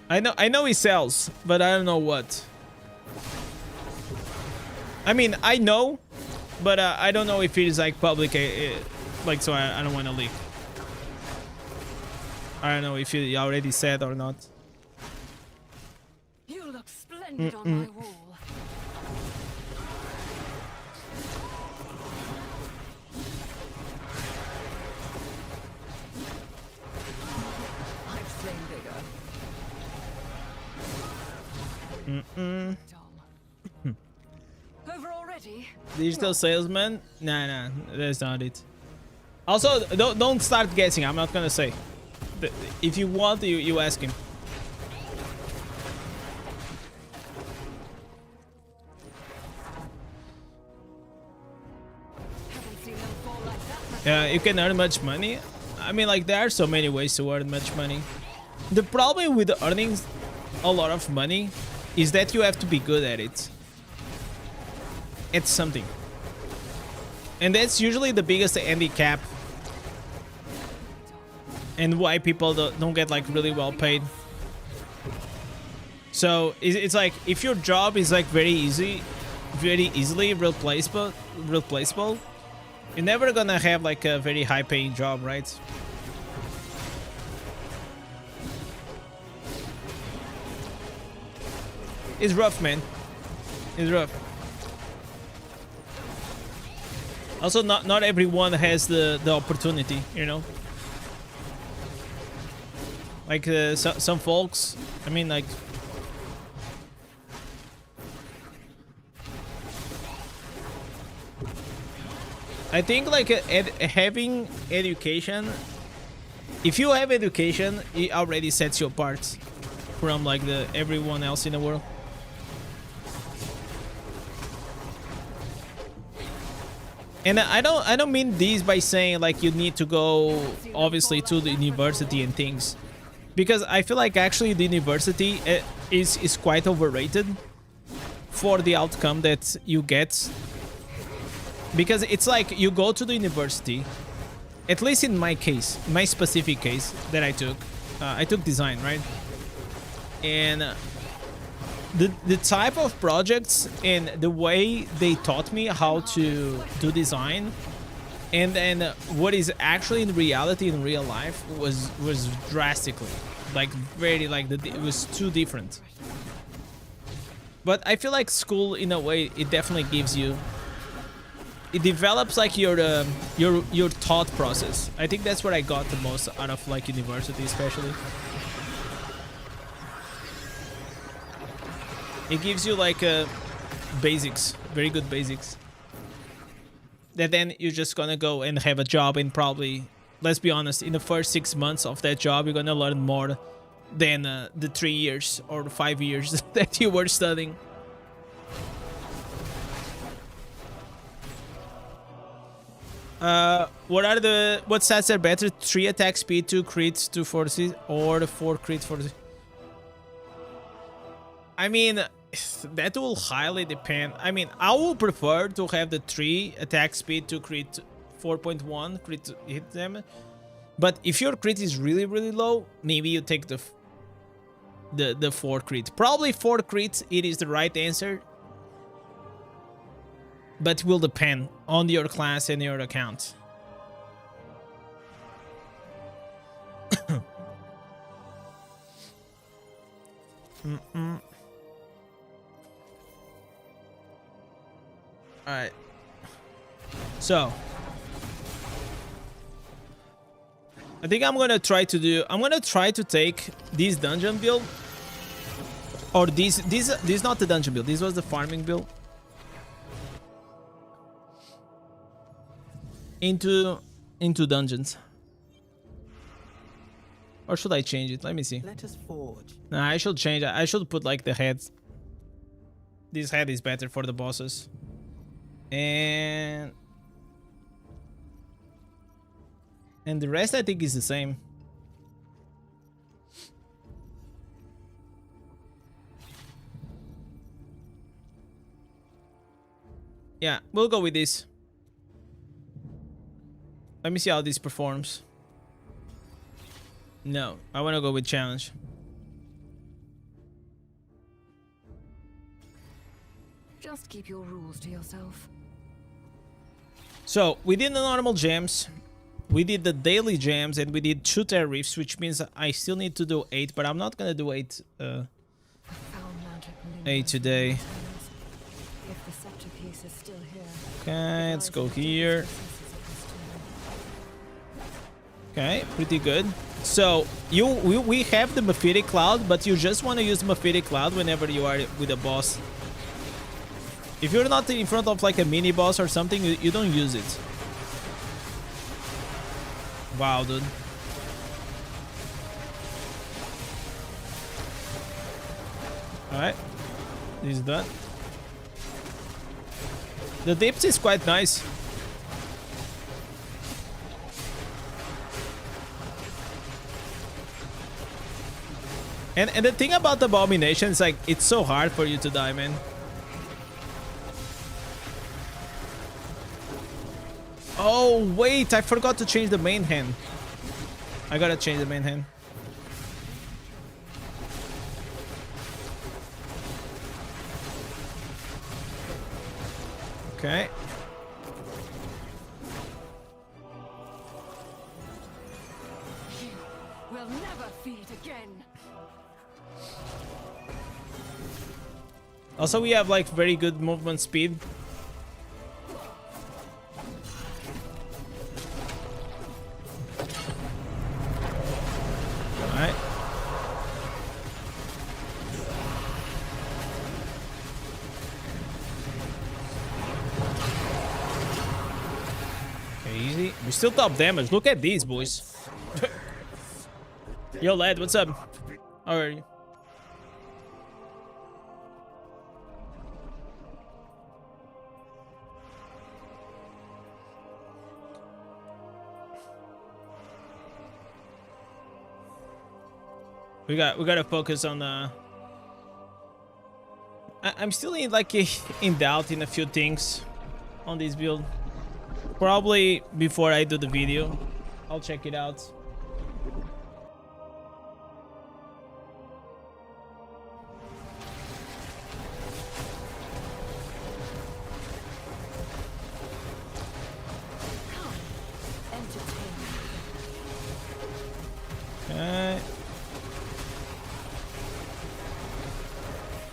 I know he sells, but I don't know what. I mean, I know, but I don't know if it is like public, like, so I don't want to leak. I don't know if you already said or not. You look splendid on my wall. I've slain bigger. Dumb. Over already. ready. Digital salesman? Nah, that's not it. Also, don't start guessing. I'm not gonna say. If you want, you ask him. Haven't seen them fall like that before. Yeah, you can earn much money. I mean, like, there are so many ways to earn much money. The problem with earning a lot of money is that you have to be good at it. It's something. And that's usually the biggest handicap. And why people don't get, like, really well paid. So, it's like, if your job is, like, very easily replaceable, you're never gonna have, like, a very high-paying job, right? It's rough, man. It's rough. Also, not everyone has the opportunity, you know? Like, some folks, I mean, like... I think, like, having education... If you have education, it already sets you apart from, like, everyone else in the world. And I don't mean this by saying, like, you need to go, obviously, to the university and things. Because I feel like actually the university is quite overrated for the outcome that you get. Because it's like you go to the university, at least in my case, my specific case that I took design, right? And the type of projects and the way they taught me how to do design and then what is actually in reality in real life was drastically, like, very, like, it was too different. But I feel like school, in a way, it definitely gives you, it develops, like, your thought process. I think that's what I got the most out of, like, university, especially. It gives you, like, basics, very good basics. That then you're just gonna go and have a job, and probably, let's be honest, in the first 6 months of that job, you're gonna learn more than the 3 years or the 5 years that you were studying. What stats are better? 3 attack speed, 2 crit, 2 forces, or the 4 crit for the... I mean, that will highly depend. I mean, I will prefer to have the 3 attack speed to crit 4.1 crit hit them. But if your crit is really, really low, maybe you take the 4 crit. Probably 4 crit, it is the right answer. But it will depend on your class and your account. Alright. So. I think I'm gonna try to take this dungeon build. Or this not the dungeon build, this was the farming build. Into dungeons. Or should I change it? Let me see. Let us forge. Nah, I should change it. I should put, like, the heads. This head is better for the bosses. And the rest I think is the same. Yeah, we'll go with this. Let me see how this performs. No, I want to go with challenge. Just keep your rules to yourself. So, we did the normal gems, we did the daily gems, and we did 2 tariffs, which means I still need to do 8, but I'm not gonna do 8 today. If the scepter piece is still here, Okay, let's go here. Okay, pretty good. So, we have the Mephitic Cloud, but you just want to use Mephitic Cloud whenever you are with a boss. If you're not in front of like a mini boss or something, you don't use it. Wow, dude. Alright. This is done. The dips is quite nice. And the thing about the Abomination is like it's so hard for you to die, man. Oh wait, I forgot to change the main hand. I gotta change the main hand. Okay. We'll never feed again. Also, we have like very good movement speed. Alright. Okay, easy. We still top damage. Look at these, boys. Yo, lad, what's up? How are you? We gotta focus on I'm still in like in doubt in a few things on this build. Probably before I do the video, I'll check it out. Okay.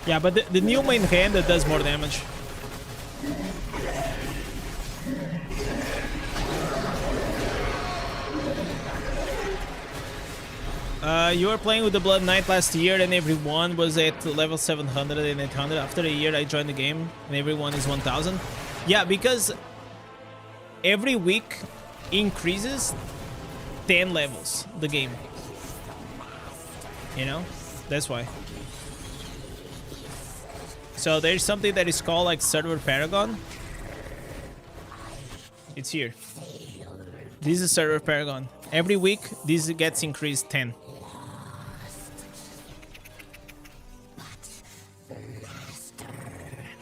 Yeah, but the new main hand that does more damage. You were playing with the Blood Knight last year and everyone was at level 700 and 800. After a year I joined the game and everyone is 1000. Yeah, because every week increases 10 levels the game. You know? That's why. So there's something that is called like server paragon. It's here. This is server paragon. Every week this gets increased 10.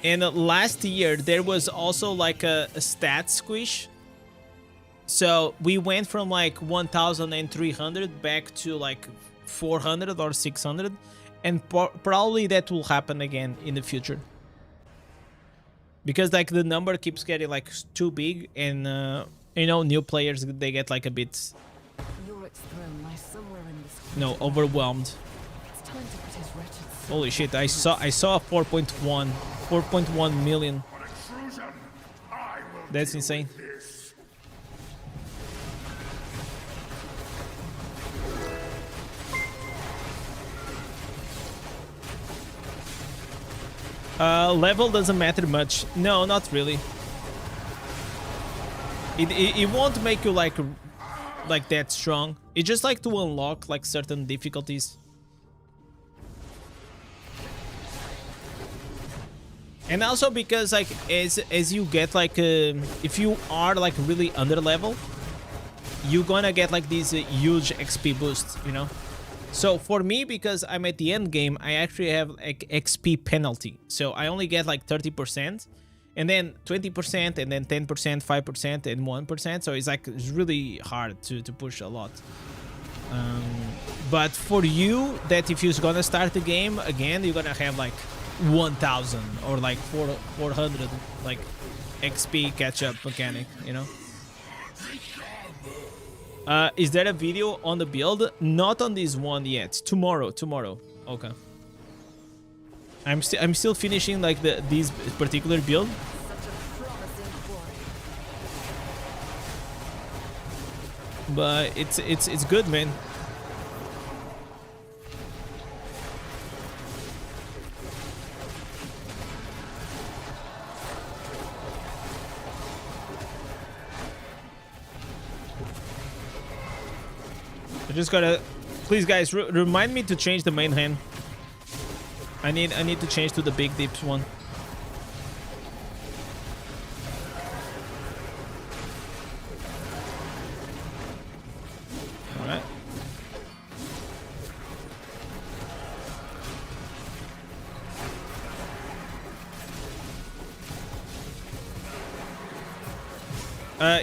And last year there was also like a stat squish. So we went from like 1300 back to like 400 or 600. And probably that will happen again in the future. Because like the number keeps getting like too big and you know, new players, they get like a bit overwhelmed. Holy shit, I saw a 4.1 million. That's insane. Level doesn't matter much. No, not really. It won't make you like that strong. It's just like to unlock like certain difficulties. And also because like as you get like if you are like really under level, you're gonna get like these huge XP boosts, you know. So for me, because I'm at the end game, I actually have like XP penalty. So I only get like 30%, and then 20%, and then 10%, 5%, and 1%. So it's like it's really hard to push a lot. But for you, that if you're gonna start the game again, you're gonna have like 1000 or like 400 like XP catch up mechanic, you know. Is there a video on the build? Not on this one yet. Tomorrow. Okay. I'm still finishing like this particular build. But it's good, man. I just gotta... Please, guys, remind me to change the main hand. I need to change to the big dips one. Alright.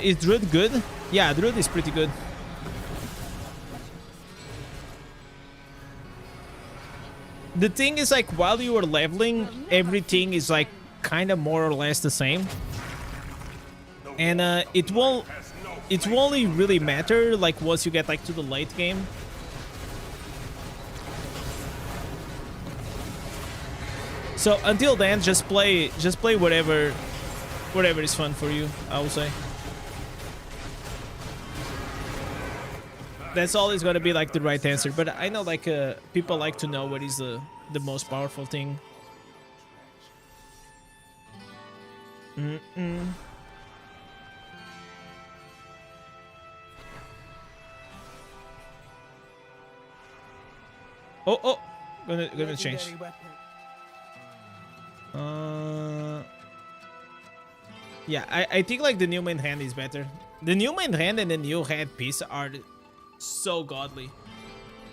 Is Druid good? Yeah, Druid is pretty good. The thing is, like, while you are leveling, everything is like kind of more or less the same, and it won't only really matter like once you get like to the late game. So until then, just play whatever is fun for you, I will say. That's always gonna be like the right answer, but I know like people like to know what is the most powerful thing. Oh, gonna change. Yeah, I think like the new main hand is better. The new main hand and the new headpiece are so godly.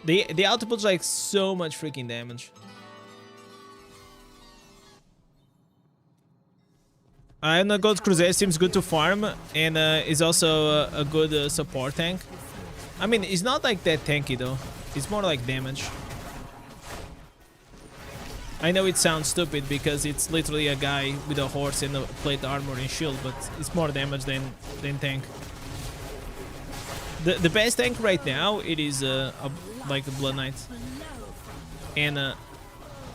They output like so much freaking damage. I know Gold Crusader seems good to farm and is also a good support tank. I mean, it's not like that tanky though. It's more like damage. I know it sounds stupid because it's literally a guy with a horse and a plate armor and shield, but it's more damage than tank. The best tank right now, it is like a Blood Knight and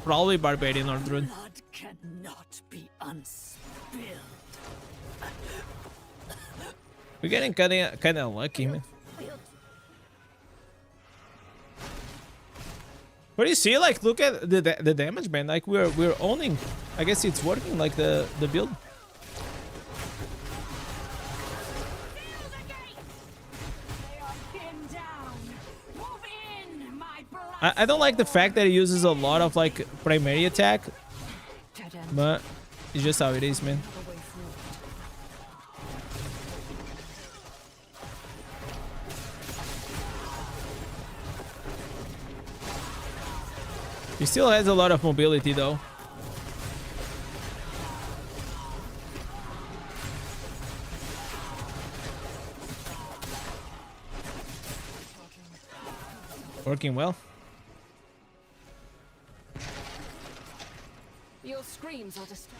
probably Barbarian or Druid. Blood cannot be unspilled. We're getting kind of lucky, man. But you see, like, look at the damage, man. Like we're owning. I guess it's working, like the build. I don't like the fact that it uses a lot of like primary attack, but it's just how it is, man. He still has a lot of mobility though. Working well. Your screams are distracting.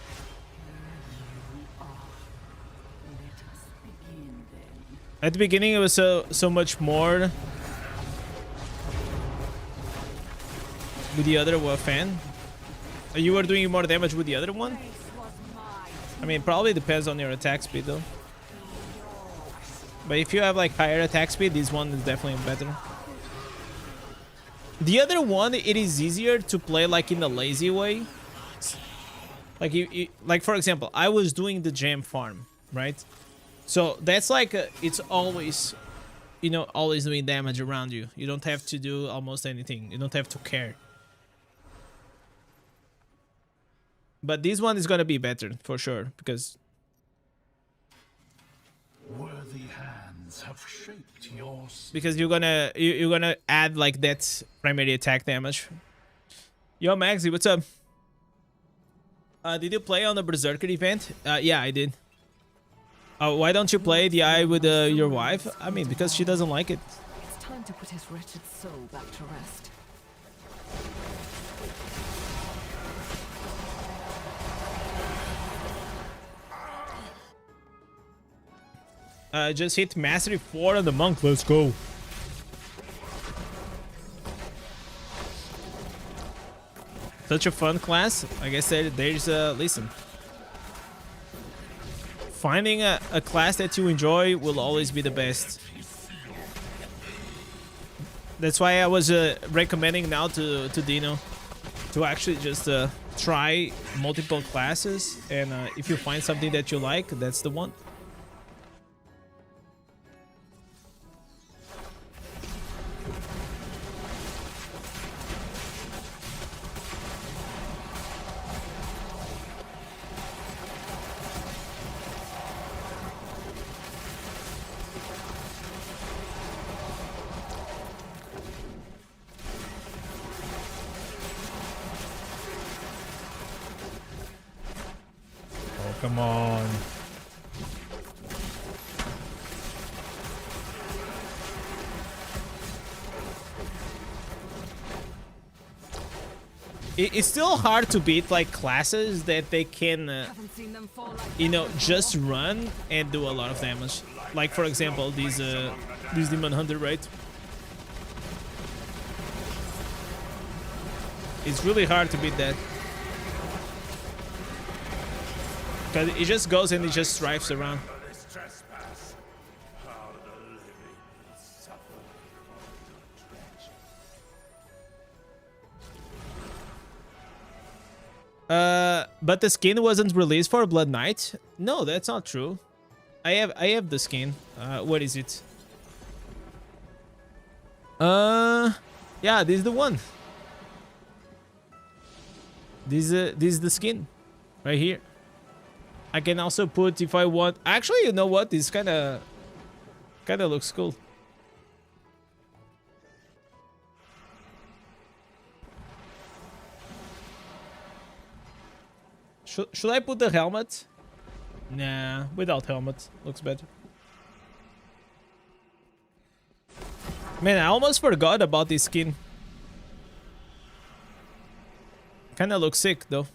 At the beginning, it was so much more with the other fan. You were doing more damage with the other one. I mean, probably depends on your attack speed though. But if you have like higher attack speed, this one is definitely better. The other one, it is easier to play like in the lazy way. Like like for example, I was doing the gem farm, right? So that's like it's always, you know, always doing damage around you. You don't have to do almost anything. You don't have to care. But this one is gonna be better for sure because Worthy hands have shaped yours. because you're gonna add like that primary attack damage. Yo, Maxi, what's up? Did you play on the Berserker event? Yeah, I did. Why don't you play the eye with your wife? I mean, because she doesn't like it. It's time to put his wretched soul back to rest. Just hit Mastery 4 on the monk. Let's go. Such a fun class. Like I said, there's listen. Finding a class that you enjoy will always be the best. That's why I was recommending now to Dino to actually just try multiple classes, and if you find something that you like, that's the one. come on. It's still hard to beat like classes that they can, Haven't seen them fall like you that know, before. just run and do a lot of damage. Like for example, these Demon Hunter, right? It's really hard to beat that. Cause it just goes and it just stripes around. This trespass, how the living suffer for the treachery. But the skin wasn't released for Blood Knight? No, that's not true. I have the skin. What is it? Yeah, this is the one. This is the skin right here. I can also put if I want. Actually, you know what? This kind of looks cool. Should I put the helmet? Nah, without helmet looks better. Man, I almost forgot about this skin. Kinda looks sick though.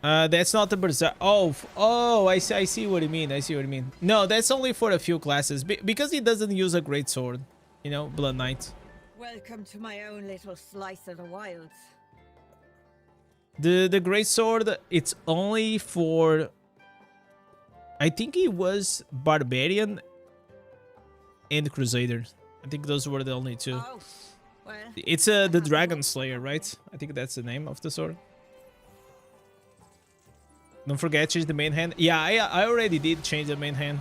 That's not the berserk. Oh, I see what you mean. I see what you mean. No, that's only for a few classes because he doesn't use a great sword. You know, Blood Knight. Welcome to my own little slice of the wilds. The great sword, it's only for. I think he was Barbarian and Crusader. I think those were the only two. Oh, well. It's the Dragon Slayer, right? I think that's the name of the sword. Don't forget, change the main hand. Yeah, I already did change the main hand.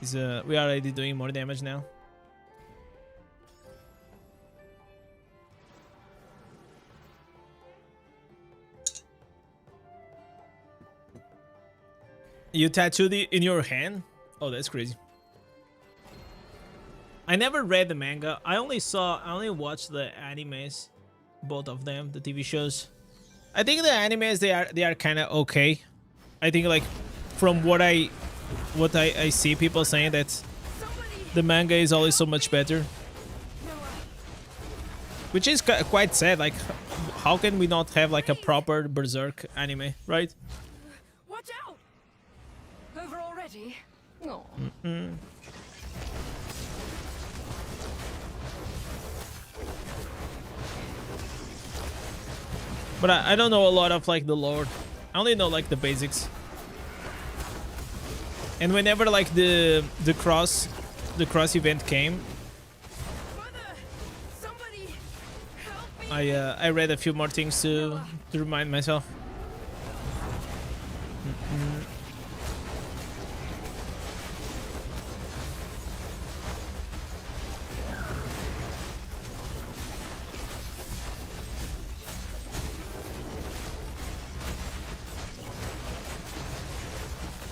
We are already doing more damage now. You tattooed it in your hand? Oh, that's crazy. I never read the manga. I only watched the animes, both of them, the TV shows. I think the animes they are kind of okay. I think like from what I see people saying that the manga is always so much better, which is quite sad. Like, how can we not have like a proper Berserk anime, right? Watch out! Over already? No. But I don't know a lot of like the lore. I only know like the basics. And whenever like the cross event came, Somebody help me! I read a few more things to remind myself.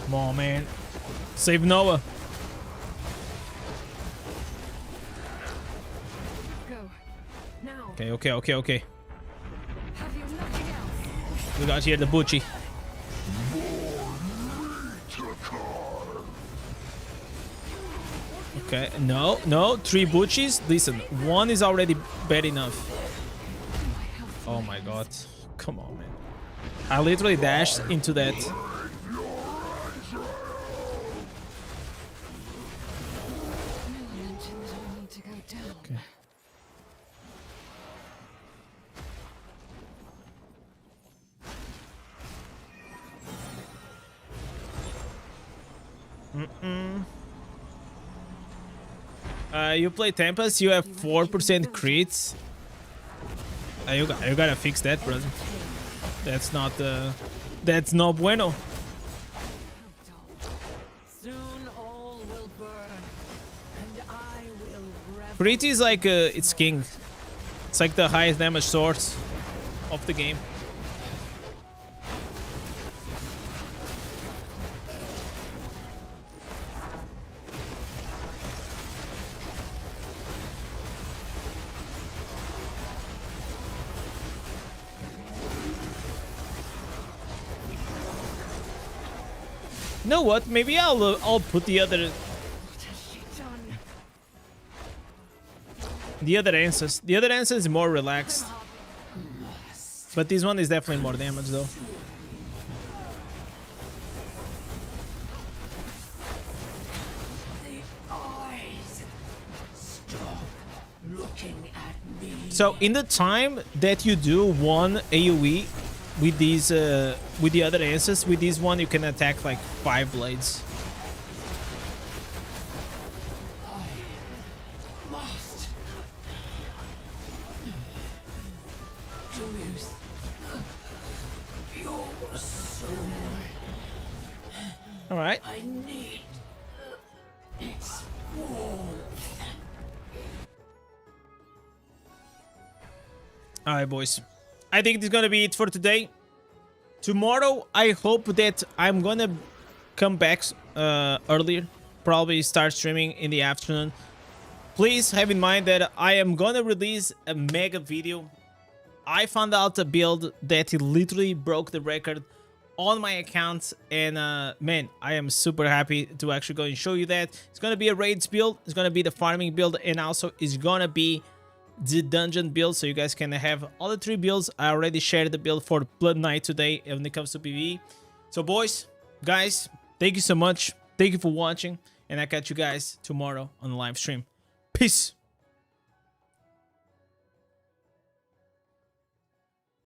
Come on, man. Save Noah. Go. Now. Okay. Have you nothing else? We got here the Bucci. Okay, no, 3 Buccis. Listen, 1 is already bad enough. Oh my god. Come on, man. I literally dashed into that. Okay. You play Tempest, you have 4% crits. You gotta fix that, brother. That's not bueno. Soon all will burn, and I will revel. Crit is like it's king. It's like the highest damage source of the game. You know what? Maybe I'll put the other answers. The other answer is more relaxed, but this one is definitely more damage though. So in the time that you do one AoE with these with the other answers, with this one you can attack like 5 blades. All right. I need its All right, boys. I think this is gonna be it for today. Tomorrow, I hope that I'm gonna come back earlier. Probably start streaming in the afternoon. Please have in mind that I am gonna release a mega video. I found out a build that literally broke the record on my account, and man, I am super happy to actually go and show you that. It's gonna be a raids build, it's gonna be the farming build, and also it's gonna be the dungeon build, so you guys can have all the 3 builds. I already shared the build for Blood Knight today when it comes to PvE. So boys, guys, thank you so much. Thank you for watching, and I'll catch you guys tomorrow on the live stream. Peace.